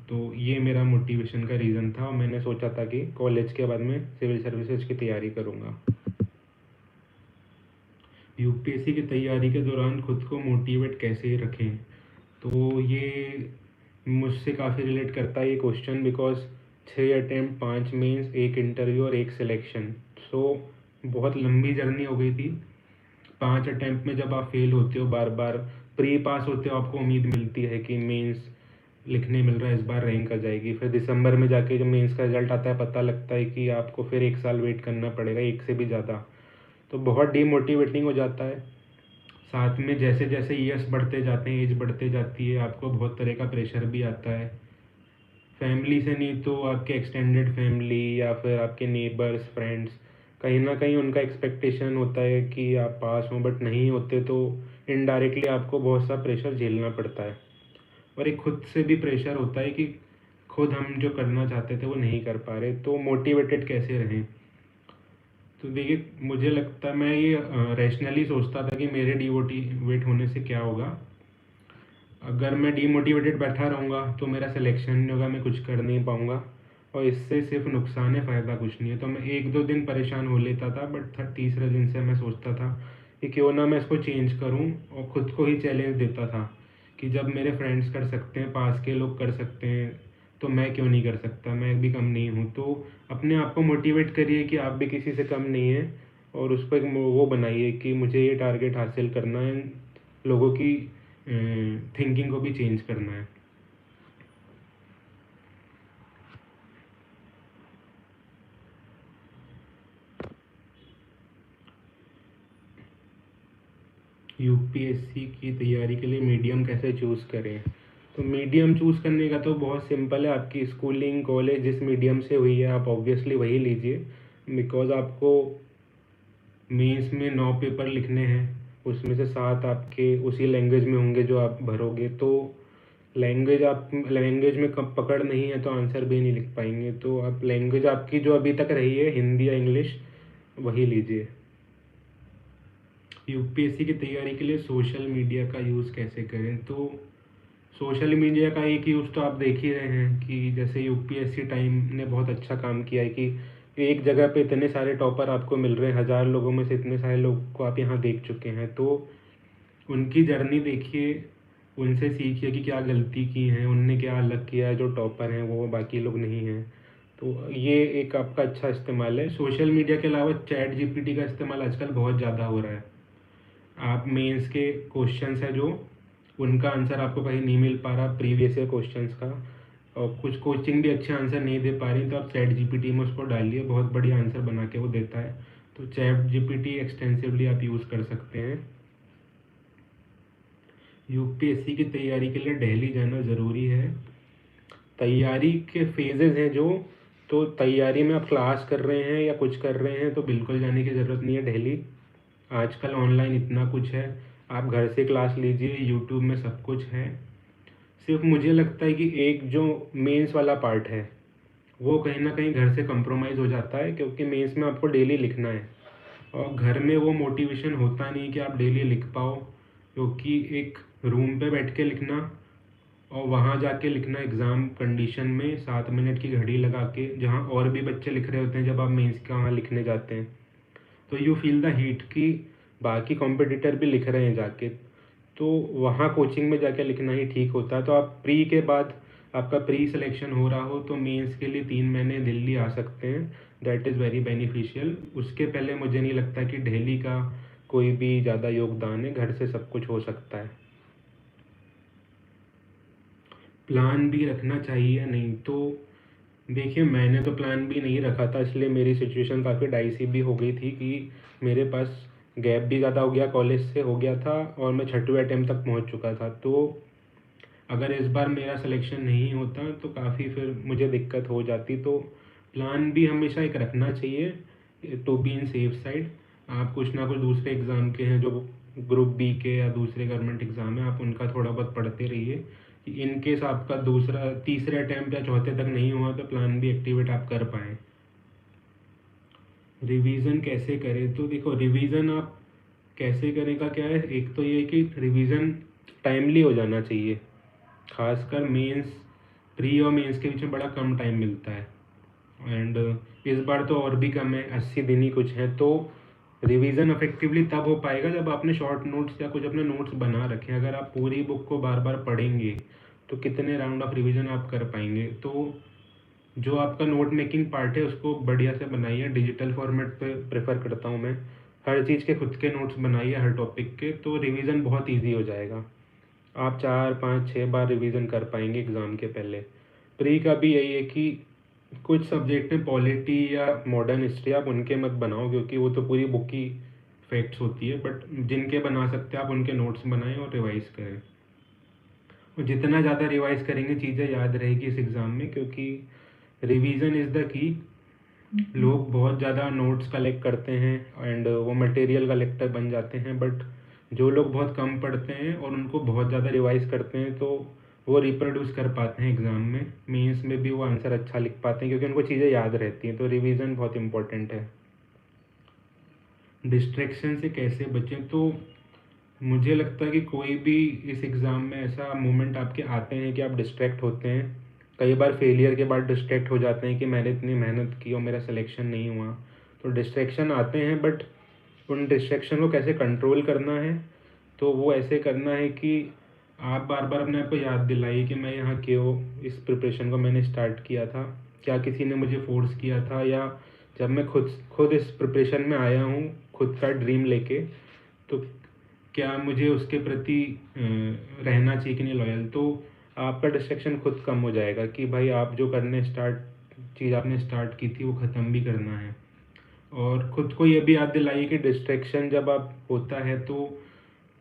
तो ये मेरा मोटिवेशन का रीज़न था और मैंने सोचा था कि कॉलेज के बाद में सिविल सर्विसेज की तैयारी करूँगा। यूपीएससी की तैयारी के दौरान खुद को मोटिवेट कैसे रखें, तो ये मुझसे काफ़ी रिलेट करता है ये क्वेश्चन, बिकॉज 6 अटैम्प्ट 5 मेंस, एक इंटरव्यू और एक सिलेक्शन। सो बहुत लंबी जर्नी हो गई थी। 5 अटैम्प्ट में जब आप फेल होते हो बार बार, प्री पास होते हो, आपको उम्मीद मिलती है कि मेंस लिखने मिल रहा है, इस बार रैंक आ जाएगी। फिर दिसंबर में जाके जो मेंस का रिजल्ट आता है पता लगता है कि आपको फिर 1 साल वेट करना पड़ेगा, एक से भी ज़्यादा। तो बहुत डीमोटिवेटिंग हो जाता है। साथ में जैसे जैसे ईयर्स बढ़ते जाते हैं, एज बढ़ते जाती है, आपको बहुत तरह का प्रेशर भी आता है। फैमिली से नहीं तो आपके एक्सटेंडेड फैमिली या फिर आपके नेबर्स, फ्रेंड्स, कहीं ना कहीं उनका एक्सपेक्टेशन होता है कि आप पास हों, बट नहीं होते तो इनडायरेक्टली आपको बहुत सा प्रेशर झेलना पड़ता है। और एक खुद से भी प्रेशर होता है कि खुद हम जो करना चाहते थे वो नहीं कर पा रहे, तो मोटिवेटेड कैसे रहें। तो देखिए, मुझे लगता है, मैं ये रैशनली सोचता था कि मेरे डिमोटिवेट होने से क्या होगा। अगर मैं डीमोटिवेटेड बैठा रहूँगा तो मेरा सिलेक्शन नहीं होगा, मैं कुछ कर नहीं पाऊँगा, और इससे सिर्फ नुकसान है, फ़ायदा कुछ नहीं है। तो मैं 1-2 दिन परेशान हो लेता था, बट तीसरे दिन से मैं सोचता था कि क्यों ना मैं इसको चेंज करूँ, और ख़ुद को ही चैलेंज देता था कि जब मेरे फ्रेंड्स कर सकते हैं, पास के लोग कर सकते हैं, तो मैं क्यों नहीं कर सकता, मैं भी कम नहीं हूँ। तो अपने आप को मोटिवेट करिए कि आप भी किसी से कम नहीं हैं, और उसको एक वो बनाइए कि मुझे ये टारगेट हासिल करना है, लोगों की थिंकिंग को भी चेंज करना है। यूपीएससी की तैयारी के लिए मीडियम कैसे चूज़ करें, तो मीडियम चूज़ करने का तो बहुत सिंपल है। आपकी स्कूलिंग कॉलेज जिस मीडियम से हुई है आप ऑब्वियसली वही लीजिए, बिकॉज आपको मेंस में 9 पेपर लिखने हैं, उसमें से 7 आपके उसी लैंग्वेज में होंगे जो आप भरोगे। तो लैंग्वेज में कब पकड़ नहीं है तो आंसर भी नहीं लिख पाएंगे। तो आप लैंग्वेज आपकी जो अभी तक रही है, हिंदी या इंग्लिश, वही लीजिए। यूपीएससी की तैयारी के लिए सोशल मीडिया का यूज़ कैसे करें, तो सोशल मीडिया का एक यूज़ तो आप देख ही रहे हैं कि जैसे यूपीएससी टाइम ने बहुत अच्छा काम किया है कि एक जगह पे इतने सारे टॉपर आपको मिल रहे हैं, 1000 लोगों में से इतने सारे लोग को आप यहाँ देख चुके हैं। तो उनकी जर्नी देखिए, उनसे सीखिए कि क्या गलती की हैं, उनने क्या अलग किया है, जो टॉपर हैं वो बाकी लोग नहीं हैं। तो ये एक आपका अच्छा इस्तेमाल है। सोशल मीडिया के अलावा चैट जीपीटी का इस्तेमाल आजकल बहुत ज़्यादा हो रहा है। आप मेंस के क्वेश्चंस है जो, उनका आंसर आपको कहीं नहीं मिल पा रहा प्रीवियस ईयर क्वेश्चंस का, और कुछ कोचिंग भी अच्छे आंसर नहीं दे पा रही, तो आप चैट जीपीटी में उसको डालिए, बहुत बढ़िया आंसर बना के वो देता है। तो चैट जीपीटी एक्सटेंसिवली आप यूज़ कर सकते हैं। यूपीएससी की तैयारी के लिए दिल्ली जाना ज़रूरी है। तैयारी के फेजेज़ हैं जो, तो तैयारी में आप क्लास कर रहे हैं या कुछ कर रहे हैं तो बिल्कुल जाने की ज़रूरत नहीं है दिल्ली। आजकल ऑनलाइन इतना कुछ है, आप घर से क्लास लीजिए, यूट्यूब में सब कुछ है। सिर्फ मुझे लगता है कि एक जो मेंस वाला पार्ट है वो कहीं ना कहीं घर से कंप्रोमाइज़ हो जाता है, क्योंकि मेंस में आपको डेली लिखना है और घर में वो मोटिवेशन होता नहीं कि आप डेली लिख पाओ, क्योंकि एक रूम पे बैठ के लिखना और वहाँ जाके लिखना एग्ज़ाम कंडीशन में 7 मिनट की घड़ी लगा के, जहाँ और भी बच्चे लिख रहे होते हैं जब आप मेंस का वहाँ लिखने जाते हैं, तो यू फील द हीट कि बाकी कॉम्पिटिटर भी लिख रहे हैं जाके। तो वहाँ कोचिंग में जाके लिखना ही ठीक होता है। तो आप प्री के बाद आपका प्री सिलेक्शन हो रहा हो तो मेंस के लिए 3 महीने दिल्ली आ सकते हैं, दैट इज़ वेरी बेनिफिशियल। उसके पहले मुझे नहीं लगता कि दिल्ली का कोई भी ज़्यादा योगदान है, घर से सब कुछ हो सकता है। प्लान भी रखना चाहिए या नहीं, तो देखिए मैंने तो प्लान भी नहीं रखा था, इसलिए मेरी सिचुएशन काफ़ी डाइसी भी हो गई थी कि मेरे पास गैप भी ज़्यादा हो गया, कॉलेज से हो गया था और मैं 6वें अटेम्प्ट तक पहुंच चुका था। तो अगर इस बार मेरा सिलेक्शन नहीं होता तो काफ़ी फिर मुझे दिक्कत हो जाती। तो प्लान भी हमेशा एक रखना चाहिए to be in safe side. आप कुछ ना कुछ दूसरे एग्ज़ाम के हैं जो ग्रुप बी के या दूसरे गवर्नमेंट एग्ज़ाम है, आप उनका थोड़ा बहुत पढ़ते रहिए कि इन केस आपका दूसरा तीसरे अटैम्प्ट या चौथे तक नहीं हुआ तो प्लान भी एक्टिवेट आप कर पाएँ। रिवीजन कैसे करें, तो देखो रिवीजन आप कैसे करें का क्या है, एक तो ये कि रिवीजन टाइमली हो जाना चाहिए। खासकर मेंस, प्री और मेंस के बीच में बड़ा कम टाइम मिलता है, एंड इस बार तो और भी कम है, 80 दिन ही कुछ है। तो रिवीजन इफेक्टिवली तब हो पाएगा जब आपने शॉर्ट नोट्स या कुछ अपने नोट्स बना रखे हैं। अगर आप पूरी बुक को बार बार पढ़ेंगे तो कितने राउंड ऑफ रिवीजन आप कर पाएंगे। तो जो आपका नोट मेकिंग पार्ट है उसको बढ़िया से बनाइए, डिजिटल फॉर्मेट पे प्रेफर करता हूँ मैं। हर चीज़ के खुद के नोट्स बनाइए हर टॉपिक के, तो रिवीजन बहुत ईजी हो जाएगा। आप 4 5 6 बार रिवीजन कर पाएंगे एग्ज़ाम के पहले। प्री का भी यही है कि कुछ सब्जेक्ट में पॉलिटी या मॉडर्न हिस्ट्री आप उनके मत बनाओ, क्योंकि वो तो पूरी बुक की फैक्ट्स होती है, बट जिनके बना सकते हैं आप उनके नोट्स बनाएं और रिवाइज करें। और जितना ज़्यादा रिवाइज करेंगे चीज़ें याद रहेगी इस एग्ज़ाम में, क्योंकि रिवीजन इज़ द की। लोग बहुत ज़्यादा नोट्स कलेक्ट करते हैं एंड वो मटेरियल कलेक्टर बन जाते हैं, बट जो लोग बहुत कम पढ़ते हैं और उनको बहुत ज़्यादा रिवाइज करते हैं तो वो रिप्रोड्यूस कर पाते हैं एग्ज़ाम में, मेंस में भी वो आंसर अच्छा लिख पाते हैं, क्योंकि उनको चीज़ें याद रहती हैं। तो रिवीजन बहुत इंपॉर्टेंट है। डिस्ट्रैक्शन से कैसे बचें, तो मुझे लगता है कि कोई भी इस एग्ज़ाम में ऐसा मोमेंट आपके आते हैं कि आप डिस्ट्रैक्ट होते हैं। कई बार फेलियर के बाद डिस्ट्रैक्ट हो जाते हैं कि मैंने इतनी मेहनत की और मेरा सिलेक्शन नहीं हुआ। तो डिस्ट्रैक्शन आते हैं, बट उन डिस्ट्रैक्शन को कैसे कंट्रोल करना है, तो वो ऐसे करना है कि आप बार बार अपने आप को याद दिलाइए कि मैं यहाँ क्यों इस प्रिपरेशन को मैंने स्टार्ट किया था, क्या किसी ने मुझे फोर्स किया था, या जब मैं खुद खुद इस प्रिपरेशन में आया हूँ खुद का ड्रीम लेके, तो क्या मुझे उसके प्रति रहना चाहिए कि नहीं लॉयल। तो आपका डिस्ट्रैक्शन खुद कम हो जाएगा कि भाई आप जो करने स्टार्ट चीज़ आपने स्टार्ट की थी वो ख़त्म भी करना है। और खुद को ये भी याद दिलाइए कि डिस्ट्रैक्शन जब आप होता है तो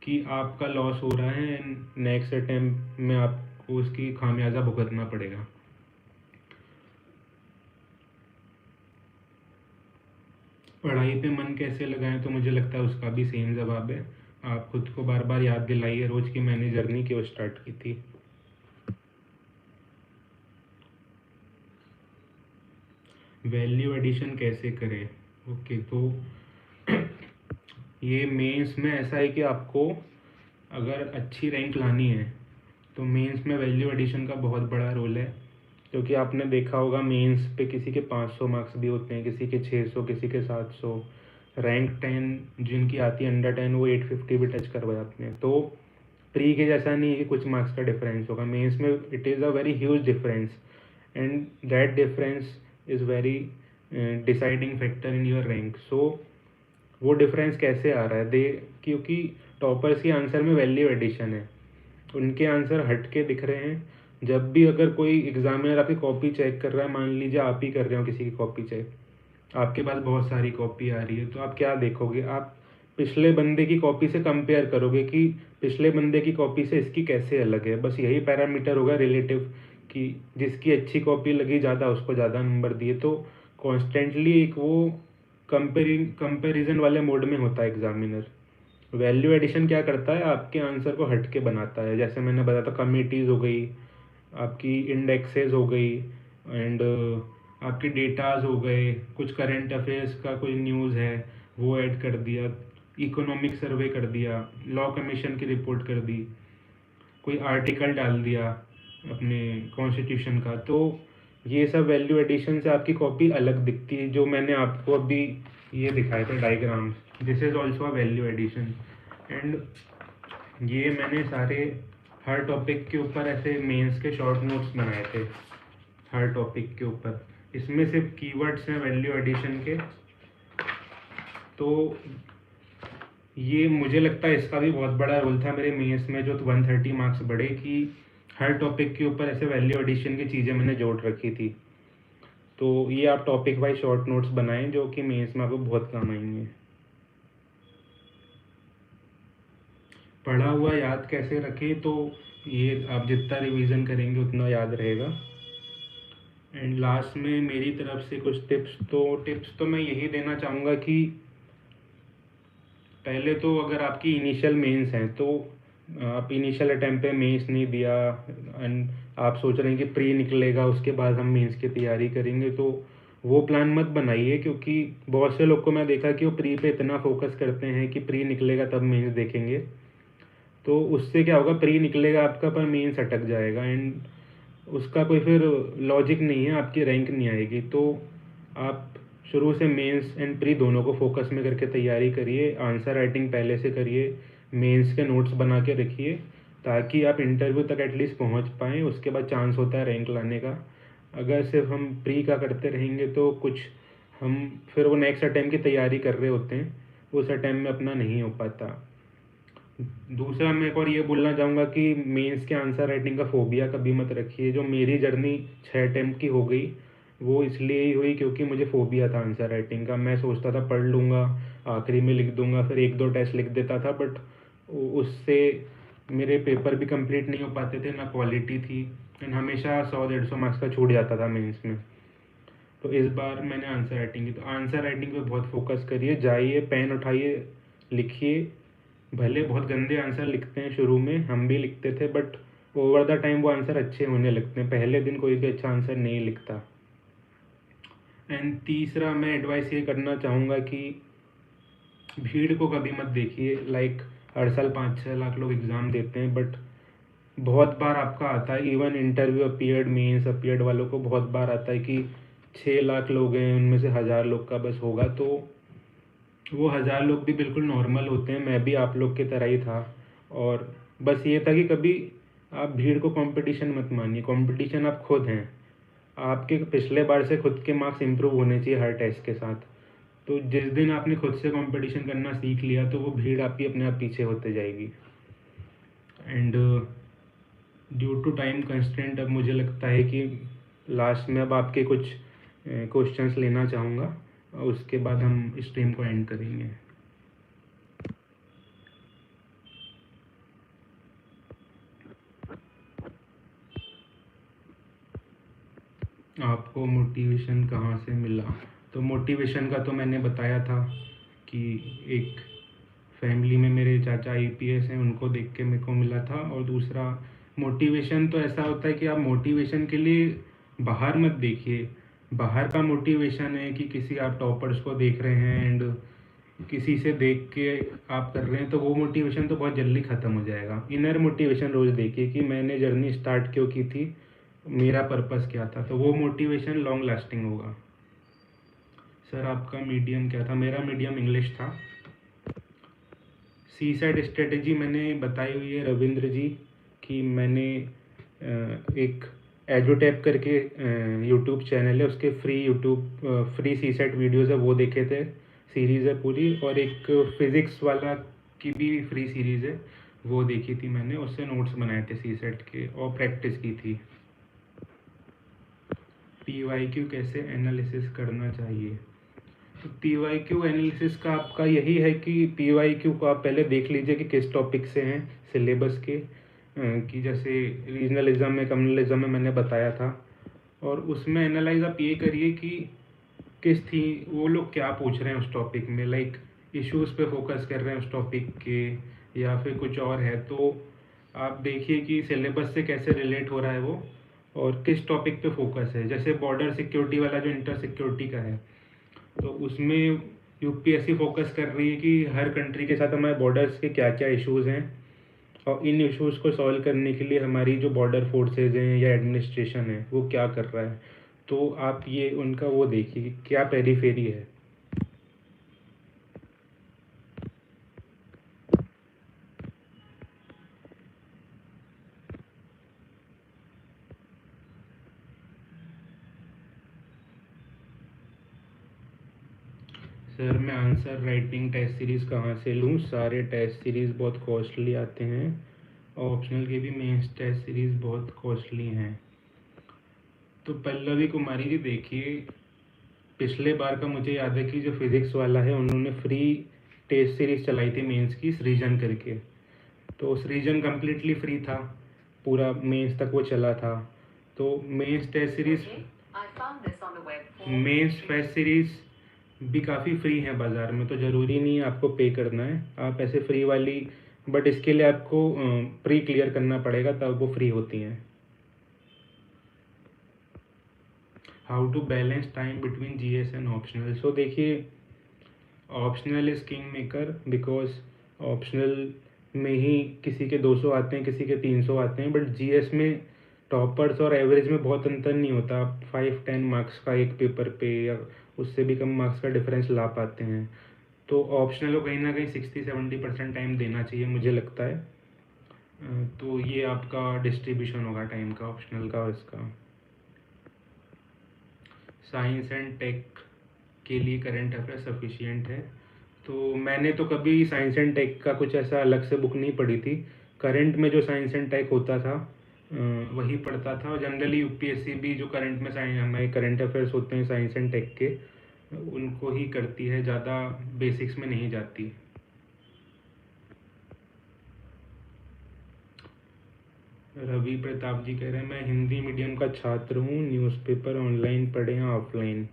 कि आपका लॉस हो रहा है एंड नेक्स्ट अटेम्प्ट में आपको उसकी खामियाजा भुगतना पड़ेगा। पढ़ाई पे मन कैसे लगाएं, तो मुझे लगता है उसका भी सेम जवाब है। आप खुद को बार बार याद दिलाइए रोज़ की मैंने जर्नी क्यों स्टार्ट की थी। वैल्यू एडिशन कैसे करें, ओके। तो ये मेंस में ऐसा है कि आपको अगर अच्छी रैंक लानी है तो मेंस में वैल्यू एडिशन का बहुत बड़ा रोल है, क्योंकि आपने देखा होगा मेंस पे किसी के 500 मार्क्स भी होते हैं, किसी के 600, किसी के 700। रैंक 10 जिनकी आती है अंडर 10 वो 850 भी टच करवा जाते हैं। तो प्री के जैसा नहीं है कि कुछ मार्क्स का डिफरेंस होगा, मेंस में it is a very huge difference, and that difference is very deciding factor in your rank. So वो डिफरेंस कैसे आ रहा है क्योंकि टॉपर्स के आंसर में वैल्यू एडिशन है, उनके आंसर हट के दिख रहे हैं। जब भी अगर कोई एग्जामिनर आपकी कॉपी चेक कर रहा है, मान लीजिए आप ही कर रहे हो किसी की कॉपी चेक, आपके पास बहुत सारी कॉपी आ रही है, तो आप क्या देखोगे? आप पिछले बंदे की कॉपी से कंपेयर करोगे कि पिछले बंदे की कॉपी से इसकी कैसे अलग है। बस यही पैरामीटर होगा रिलेटिव, कि जिसकी अच्छी कॉपी लगी ज़्यादा उसको ज़्यादा नंबर दिए। तो कॉन्स्टेंटली एक वो कंपेरिजन वाले मोड में होता है एग्जामिनर। वैल्यू एडिशन क्या करता है, आपके आंसर को हट के बनाता है। जैसे मैंने बताया था, कमिटीज़ हो गई, आपकी इंडेक्सेस हो गई, एंड आपके डेटाज हो गए, कुछ करंट अफेयर्स का कोई न्यूज़ है वो ऐड कर दिया, इकोनॉमिक सर्वे कर दिया, लॉ कमीशन की रिपोर्ट कर दी, कोई आर्टिकल डाल दिया अपने कॉन्स्टिट्यूशन का। तो ये सब वैल्यू एडिशन से आपकी कॉपी अलग दिखती है। जो मैंने आपको अभी ये दिखाए थे diagrams, this is also a value addition. And ये मैंने सारे हर टॉपिक के ऊपर ऐसे मेंस के शॉर्ट नोट्स बनाए थे, हर टॉपिक के ऊपर। इसमें सिर्फ कीवर्ड्स हैं वैल्यू एडिशन के। तो ये मुझे लगता है इसका भी बहुत बड़ा रोल था मेरे मेंस में, जो 130 मार्क्स बढ़े, कि हर टॉपिक के ऊपर ऐसे वैल्यू एडिशन की चीज़ें मैंने जोड़ रखी थी। तो ये आप टॉपिक वाइज शॉर्ट नोट्स बनाएं जो कि मेंस में आपको बहुत काम आएंगे। पढ़ा हुआ याद कैसे रखें, तो ये आप जितना रिवीजन करेंगे उतना याद रहेगा। एंड लास्ट में मेरी तरफ से कुछ टिप्स तो मैं यही देना चाहूँगा कि पहले तो अगर आपकी इनिशियल मेंस हैं, तो आप इनिशियल अटैम्प्ट पे मेंस नहीं दिया एंड आप सोच रहे हैं कि प्री निकलेगा उसके बाद हम मेंस की तैयारी करेंगे, तो वो प्लान मत बनाइए। क्योंकि बहुत से लोग को मैं देखा कि वो प्री पे इतना फोकस करते हैं कि प्री निकलेगा तब मेंस देखेंगे। तो उससे क्या होगा, प्री निकलेगा आपका पर मेंस अटक जाएगा, एंड उसका कोई फिर लॉजिक नहीं है, आपकी रैंक नहीं आएगी। तो आप शुरू से मेंस एंड प्री दोनों को फोकस में करके तैयारी करिए, आंसर राइटिंग पहले से करिए, मेंस के नोट्स बना के रखिए, ताकि आप इंटरव्यू तक एटलीस्ट पहुंच पाएँ। उसके बाद चांस होता है रैंक लाने का। अगर सिर्फ हम प्री का करते रहेंगे तो कुछ हम फिर वो नेक्स्ट अटैम्प्ट की तैयारी कर रहे होते हैं, उस अटैम्प्ट में अपना नहीं हो पाता। दूसरा मैं एक और ये बोलना चाहूँगा कि मेंस के आंसर राइटिंग का फोबिया कभी मत रखिए। जो मेरी जर्नी 6 अटैम्प्ट की हो गई, वो इसलिए ही हुई क्योंकि मुझे फोबिया था आंसर राइटिंग का। मैं सोचता था पढ़ लूँगा, आखिरी में लिख दूंगा, फिर 1-2 टेस्ट लिख देता था, बट उससे मेरे पेपर भी कंप्लीट नहीं हो पाते थे, ना क्वालिटी थी, एंड हमेशा 100-150 मार्क्स का छूट जाता था मेंस में। तो इस बार मैंने आंसर राइटिंग की, तो आंसर राइटिंग पे बहुत फोकस करिए, जाइए पेन उठाइए, लिखिए। भले बहुत गंदे आंसर लिखते हैं शुरू में, हम भी लिखते थे, बट ओवर द टाइम वो आंसर अच्छे होने लगते हैं। पहले दिन कोई भी अच्छा आंसर नहीं लिखता। एंड तीसरा मैं एडवाइस ये करना चाहूँगा कि भीड़ को कभी मत देखिए। लाइक हर साल 5-6 लाख लोग एग्ज़ाम देते हैं, बट बहुत बार आपका आता है, even interview appeared mains appeared वालों को बहुत बार आता है कि 6 लाख लोग हैं, उनमें से 1,000 लोग का बस होगा। तो वो 1,000 लोग भी बिल्कुल नॉर्मल होते हैं, मैं भी आप लोग की तरह ही था। और बस ये था कि कभी आप भीड़ को कंपटीशन मत मानिए, कंपटीशन आप खुद हैं। आपके पिछले बार से खुद के मार्क्स इंप्रूव होने चाहिए हर टेस्ट के साथ। तो जिस दिन आपने खुद से कंपटीशन करना सीख लिया, तो वो भीड़ आपकी अपने आप पीछे होते जाएगी। And due to time constraint अब मुझे लगता है कि लास्ट में अब आपके कुछ क्वेश्चंस लेना चाहूँगा, उसके बाद हम स्ट्रीम को एंड करेंगे। आपको मोटिवेशन कहाँ से मिला? तो मोटिवेशन का तो मैंने बताया था कि एक फैमिली में मेरे चाचा आईपीएस हैं, उनको देख के मेरे को मिला था। और दूसरा मोटिवेशन तो ऐसा होता है कि आप मोटिवेशन के लिए बाहर मत देखिए। बाहर का मोटिवेशन है कि किसी आप टॉपर्स को देख रहे हैं एंड किसी से देख के आप कर रहे हैं तो वो मोटिवेशन तो बहुत जल्दी ख़त्म हो जाएगा। इनर मोटिवेशन रोज़ देखिए कि मैंने जर्नी स्टार्ट क्यों की थी, मेरा पर्पस क्या था, तो वो मोटिवेशन लॉन्ग लास्टिंग होगा। सर आपका मीडियम क्या था? मेरा मीडियम इंग्लिश था। सीसाइड स्ट्रेटजी मैंने बताई हुई है रविंद्र जी कि मैंने एक एडोटैप करके यूट्यूब चैनल है, उसके फ्री सीसाइड वीडियोज़ है, वो देखे थे। सीरीज़ है पूरी, और एक फिज़िक्स वाला की भी फ्री सीरीज़ है, वो देखी थी मैंने, उससे नोट्स बनाए थे सीसेट के और प्रैक्टिस की थी। पीवाईक्यू कैसे एनालिसिस करना चाहिए? तो पीवाईक्यू एनालिसिस का आपका यही है कि पीवाईक्यू को आप पहले देख लीजिए कि किस टॉपिक से हैं सिलेबस के, कि जैसे रीजनलिज्म में, कम्युनलिज्म में मैंने बताया था, और उसमें एनालाइज आप ये करिए कि किस थी वो लोग क्या पूछ रहे हैं उस टॉपिक में, लाइक इश्यूज पे फोकस कर रहे हैं उस टॉपिक के या फिर कुछ और है, तो आप देखिए कि सिलेबस से कैसे रिलेट हो रहा है वो और किस टॉपिक पे फोकस है। जैसे बॉर्डर सिक्योरिटी वाला जो इंटर सिक्योरिटी का है, तो उसमें यूपीएससी फोकस कर रही है कि हर कंट्री के साथ हमारे बॉर्डर्स के क्या क्या इश्यूज़ हैं, और इन इश्यूज़ को सॉल्व करने के लिए हमारी जो बॉर्डर फोर्सेज हैं या एडमिनिस्ट्रेशन है वो क्या कर रहा है। तो आप ये उनका वो देखिए कि क्या पेरीफेरी है। सर मैं आंसर राइटिंग टेस्ट सीरीज़ कहाँ से लूँ? सारे टेस्ट सीरीज़ बहुत कॉस्टली आते हैं, ऑप्शनल के भी मेंस टेस्ट सीरीज़ बहुत कॉस्टली हैं। तो पल्लवी कुमारी जी देखिए, पिछले बार का मुझे याद है कि जो फिज़िक्स वाला है उन्होंने फ्री टेस्ट सीरीज़ चलाई थी मेंस की, सृजन करके, तो सृजन कम्प्लीटली फ्री था, पूरा मेंस तक वो चला था। तो mains test series, mains test series भी काफ़ी फ्री हैं बाज़ार में, तो ज़रूरी नहीं है आपको पे करना है, आप ऐसे फ्री वाली, बट इसके लिए आपको प्री क्लियर करना पड़ेगा तब वो फ्री होती हैं। How to balance time between GS and optional? So देखिए, optional is king maker, because optional में ही किसी के 200 आते हैं, किसी के 300 आते हैं, बट जीएस में टॉपर्स और एवरेज में बहुत अंतर नहीं होता। आप 5-10 मार्क्स का एक पेपर पे या उससे भी कम मार्क्स का डिफरेंस ला पाते हैं। तो ऑप्शनल को कहीं ना कहीं 60-70% टाइम देना चाहिए मुझे लगता है। तो ये आपका डिस्ट्रीब्यूशन होगा टाइम का ऑप्शनल का और इसका। साइंस एंड टेक के लिए करंट अफेयर सफिशिएंट है? तो मैंने तो कभी साइंस एंड टेक का कुछ ऐसा अलग से बुक नहीं पढ़ी थी। करंट में जो साइंस एंड टेक होता था वही पढ़ता था, और जनरली यूपीएससी भी जो करंट में साइंस हमारे करंट अफेयर्स होते हैं साइंस एंड टेक के, उनको ही करती है, ज़्यादा बेसिक्स में नहीं जाती। रवि प्रताप जी कह रहे हैं, मैं हिंदी मीडियम का छात्र हूँ, न्यूज़पेपर ऑनलाइन पढ़े या ऑफलाइन?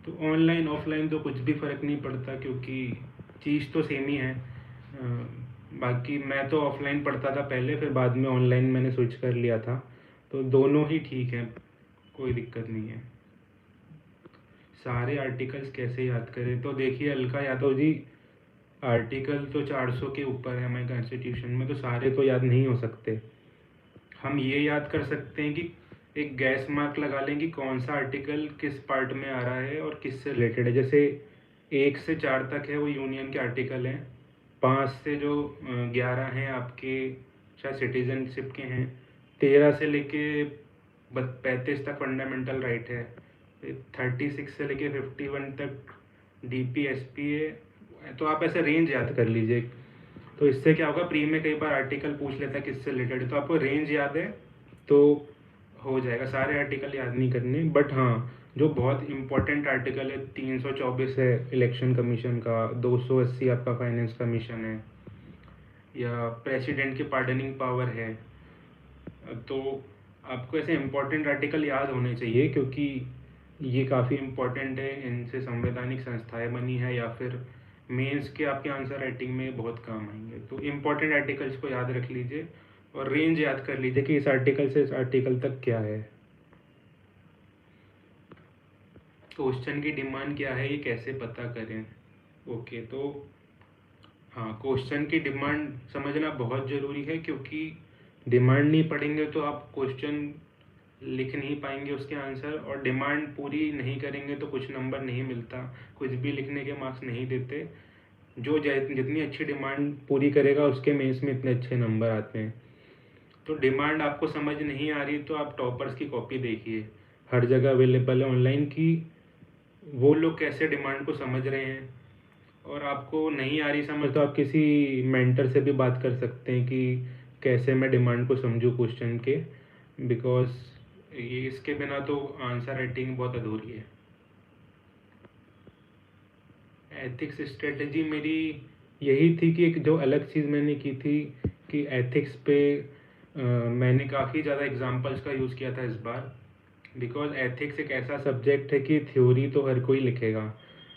तो ऑनलाइन ऑफलाइन तो कुछ भी फ़र्क नहीं पड़ता, क्योंकि चीज़ तो सेम ही है। बाकी मैं तो ऑफलाइन पढ़ता था पहले, फिर बाद में ऑनलाइन मैंने स्विच कर लिया था, तो दोनों ही ठीक हैं, कोई दिक्कत नहीं है। सारे आर्टिकल्स कैसे याद करें? तो देखिए अलका यादव जी, आर्टिकल तो 400 के ऊपर है हमारे कॉन्स्टिट्यूशन में, तो सारे तो याद नहीं हो सकते। हम ये याद कर सकते हैं कि एक गैस मार्क लगा लें कि कौन सा आर्टिकल किस पार्ट में आ रहा है और किससे रिलेटेड है। जैसे 1 से 4 तक है वो यूनियन के आर्टिकल हैं, 5 से जो 11 हैं आपके शायद सिटीजनशिप के हैं, 13 से लेके 35 तक फंडामेंटल राइट है, 36 से लेके 51 तक डीपीएसपी है। तो आप ऐसे रेंज याद कर लीजिए, तो इससे क्या होगा, प्री में कई बार आर्टिकल पूछ लेता है किससे रिलेटेड है, तो आपको रेंज याद है तो हो जाएगा। सारे आर्टिकल याद नहीं करने, बट हाँ, जो बहुत इंपॉर्टेंट आर्टिकल है, 324 है इलेक्शन कमीशन का, 280 आपका फाइनेंस कमीशन है, या प्रेसिडेंट की पार्डनिंग पावर है, तो आपको ऐसे इम्पोर्टेंट आर्टिकल याद होने चाहिए, क्योंकि ये काफ़ी इम्पोर्टेंट है, इनसे संवैधानिक संस्थाएं बनी है, या फिर मेंस के आपके आंसर राइटिंग में बहुत काम आएंगे। तो इम्पोर्टेंट आर्टिकल्स को याद रख लीजिए और रेंज याद कर लीजिए कि इस आर्टिकल से इस आर्टिकल तक क्या है। क्वेश्चन की डिमांड क्या है, ये कैसे पता करें? ओके, तो हाँ, क्वेश्चन की डिमांड समझना बहुत ज़रूरी है, क्योंकि डिमांड नहीं पढ़ेंगे तो आप क्वेश्चन लिख नहीं पाएंगे उसके आंसर, और डिमांड पूरी नहीं करेंगे तो कुछ नंबर नहीं मिलता, कुछ भी लिखने के मार्क्स नहीं देते। जो जितनी अच्छी डिमांड पूरी करेगा उसके मेंस में इतने अच्छे नंबर आते हैं। तो डिमांड आपको समझ नहीं आ रही तो आप टॉपर्स की कॉपी देखिए, हर जगह अवेलेबल है ऑनलाइन, कि वो लोग कैसे डिमांड को समझ रहे हैं। और आपको नहीं आ रही समझ तो आप किसी मेंटर से भी बात कर सकते हैं कि कैसे मैं डिमांड को समझूं क्वेश्चन के, बिकॉज ये इसके बिना तो आंसर राइटिंग बहुत अधूरी है। एथिक्स स्ट्रेटजी मेरी यही थी कि एक जो अलग चीज़ मैंने की थी कि एथिक्स पे मैंने काफ़ी ज़्यादा एग्जांपल्स का यूज़ किया था इस बार, बिकॉज एथिक्स एक ऐसा सब्जेक्ट है कि थ्योरी तो हर कोई लिखेगा,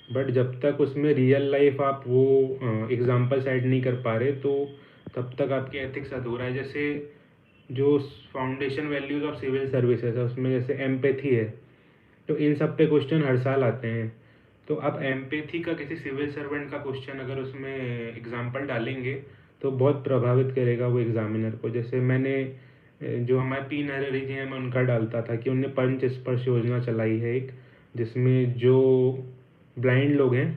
बट जब तक उसमें रियल लाइफ आप वो एग्जांपल्स ऐड नहीं कर पा रहे तो तब तक आपकी एथिक्स अधूरा है। जैसे जो foundation values of civil services है उसमें जैसे एम्पैथी है, तो इन सब पे क्वेश्चन हर साल आते हैं। तो आप एम्पैथी का किसी सिविल सर्वेंट का क्वेश्चन अगर उसमें एग्जांपल डालेंगे तो बहुत प्रभावित करेगा वो एग्जामिनर को। जैसे मैंने जो हमारे पी नरहरि जी हैं मैं उनका डालता था कि उन्होंने पंच स्पर्श योजना चलाई है एक, जिसमें जो ब्लाइंड लोग हैं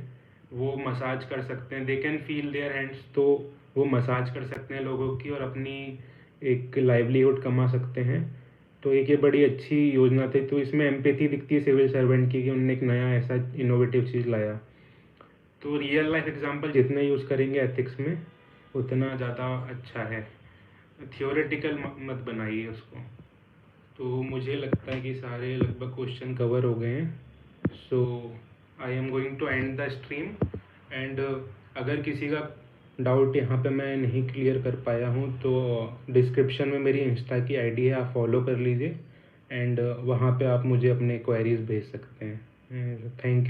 वो मसाज कर सकते हैं, they can feel their hands, तो वो मसाज कर सकते हैं लोगों की और अपनी एक लाइवलीहुड कमा सकते हैं। तो एक ये बड़ी अच्छी योजना थी, तो इसमें एम्पैथी दिखती है सिविल सर्वेंट की कि उन्होंने एक नया ऐसा इनोवेटिव चीज़ लाया। तो रियल लाइफ एग्जांपल जितने यूज़ करेंगे एथिक्स में उतना ज़्यादा अच्छा है, थियोरेटिकल मत बनाइए उसको। तो मुझे लगता है कि सारे लगभग क्वेश्चन कवर हो गए हैं, so I am going to end the stream. And अगर किसी का डाउट यहाँ पे मैं नहीं क्लियर कर पाया हूँ तो डिस्क्रिप्शन में मेरी इंस्टा की आईडी है, आप फॉलो कर लीजिए, एंड वहाँ पे आप मुझे अपने क्वेरीज भेज सकते हैं। Thank you.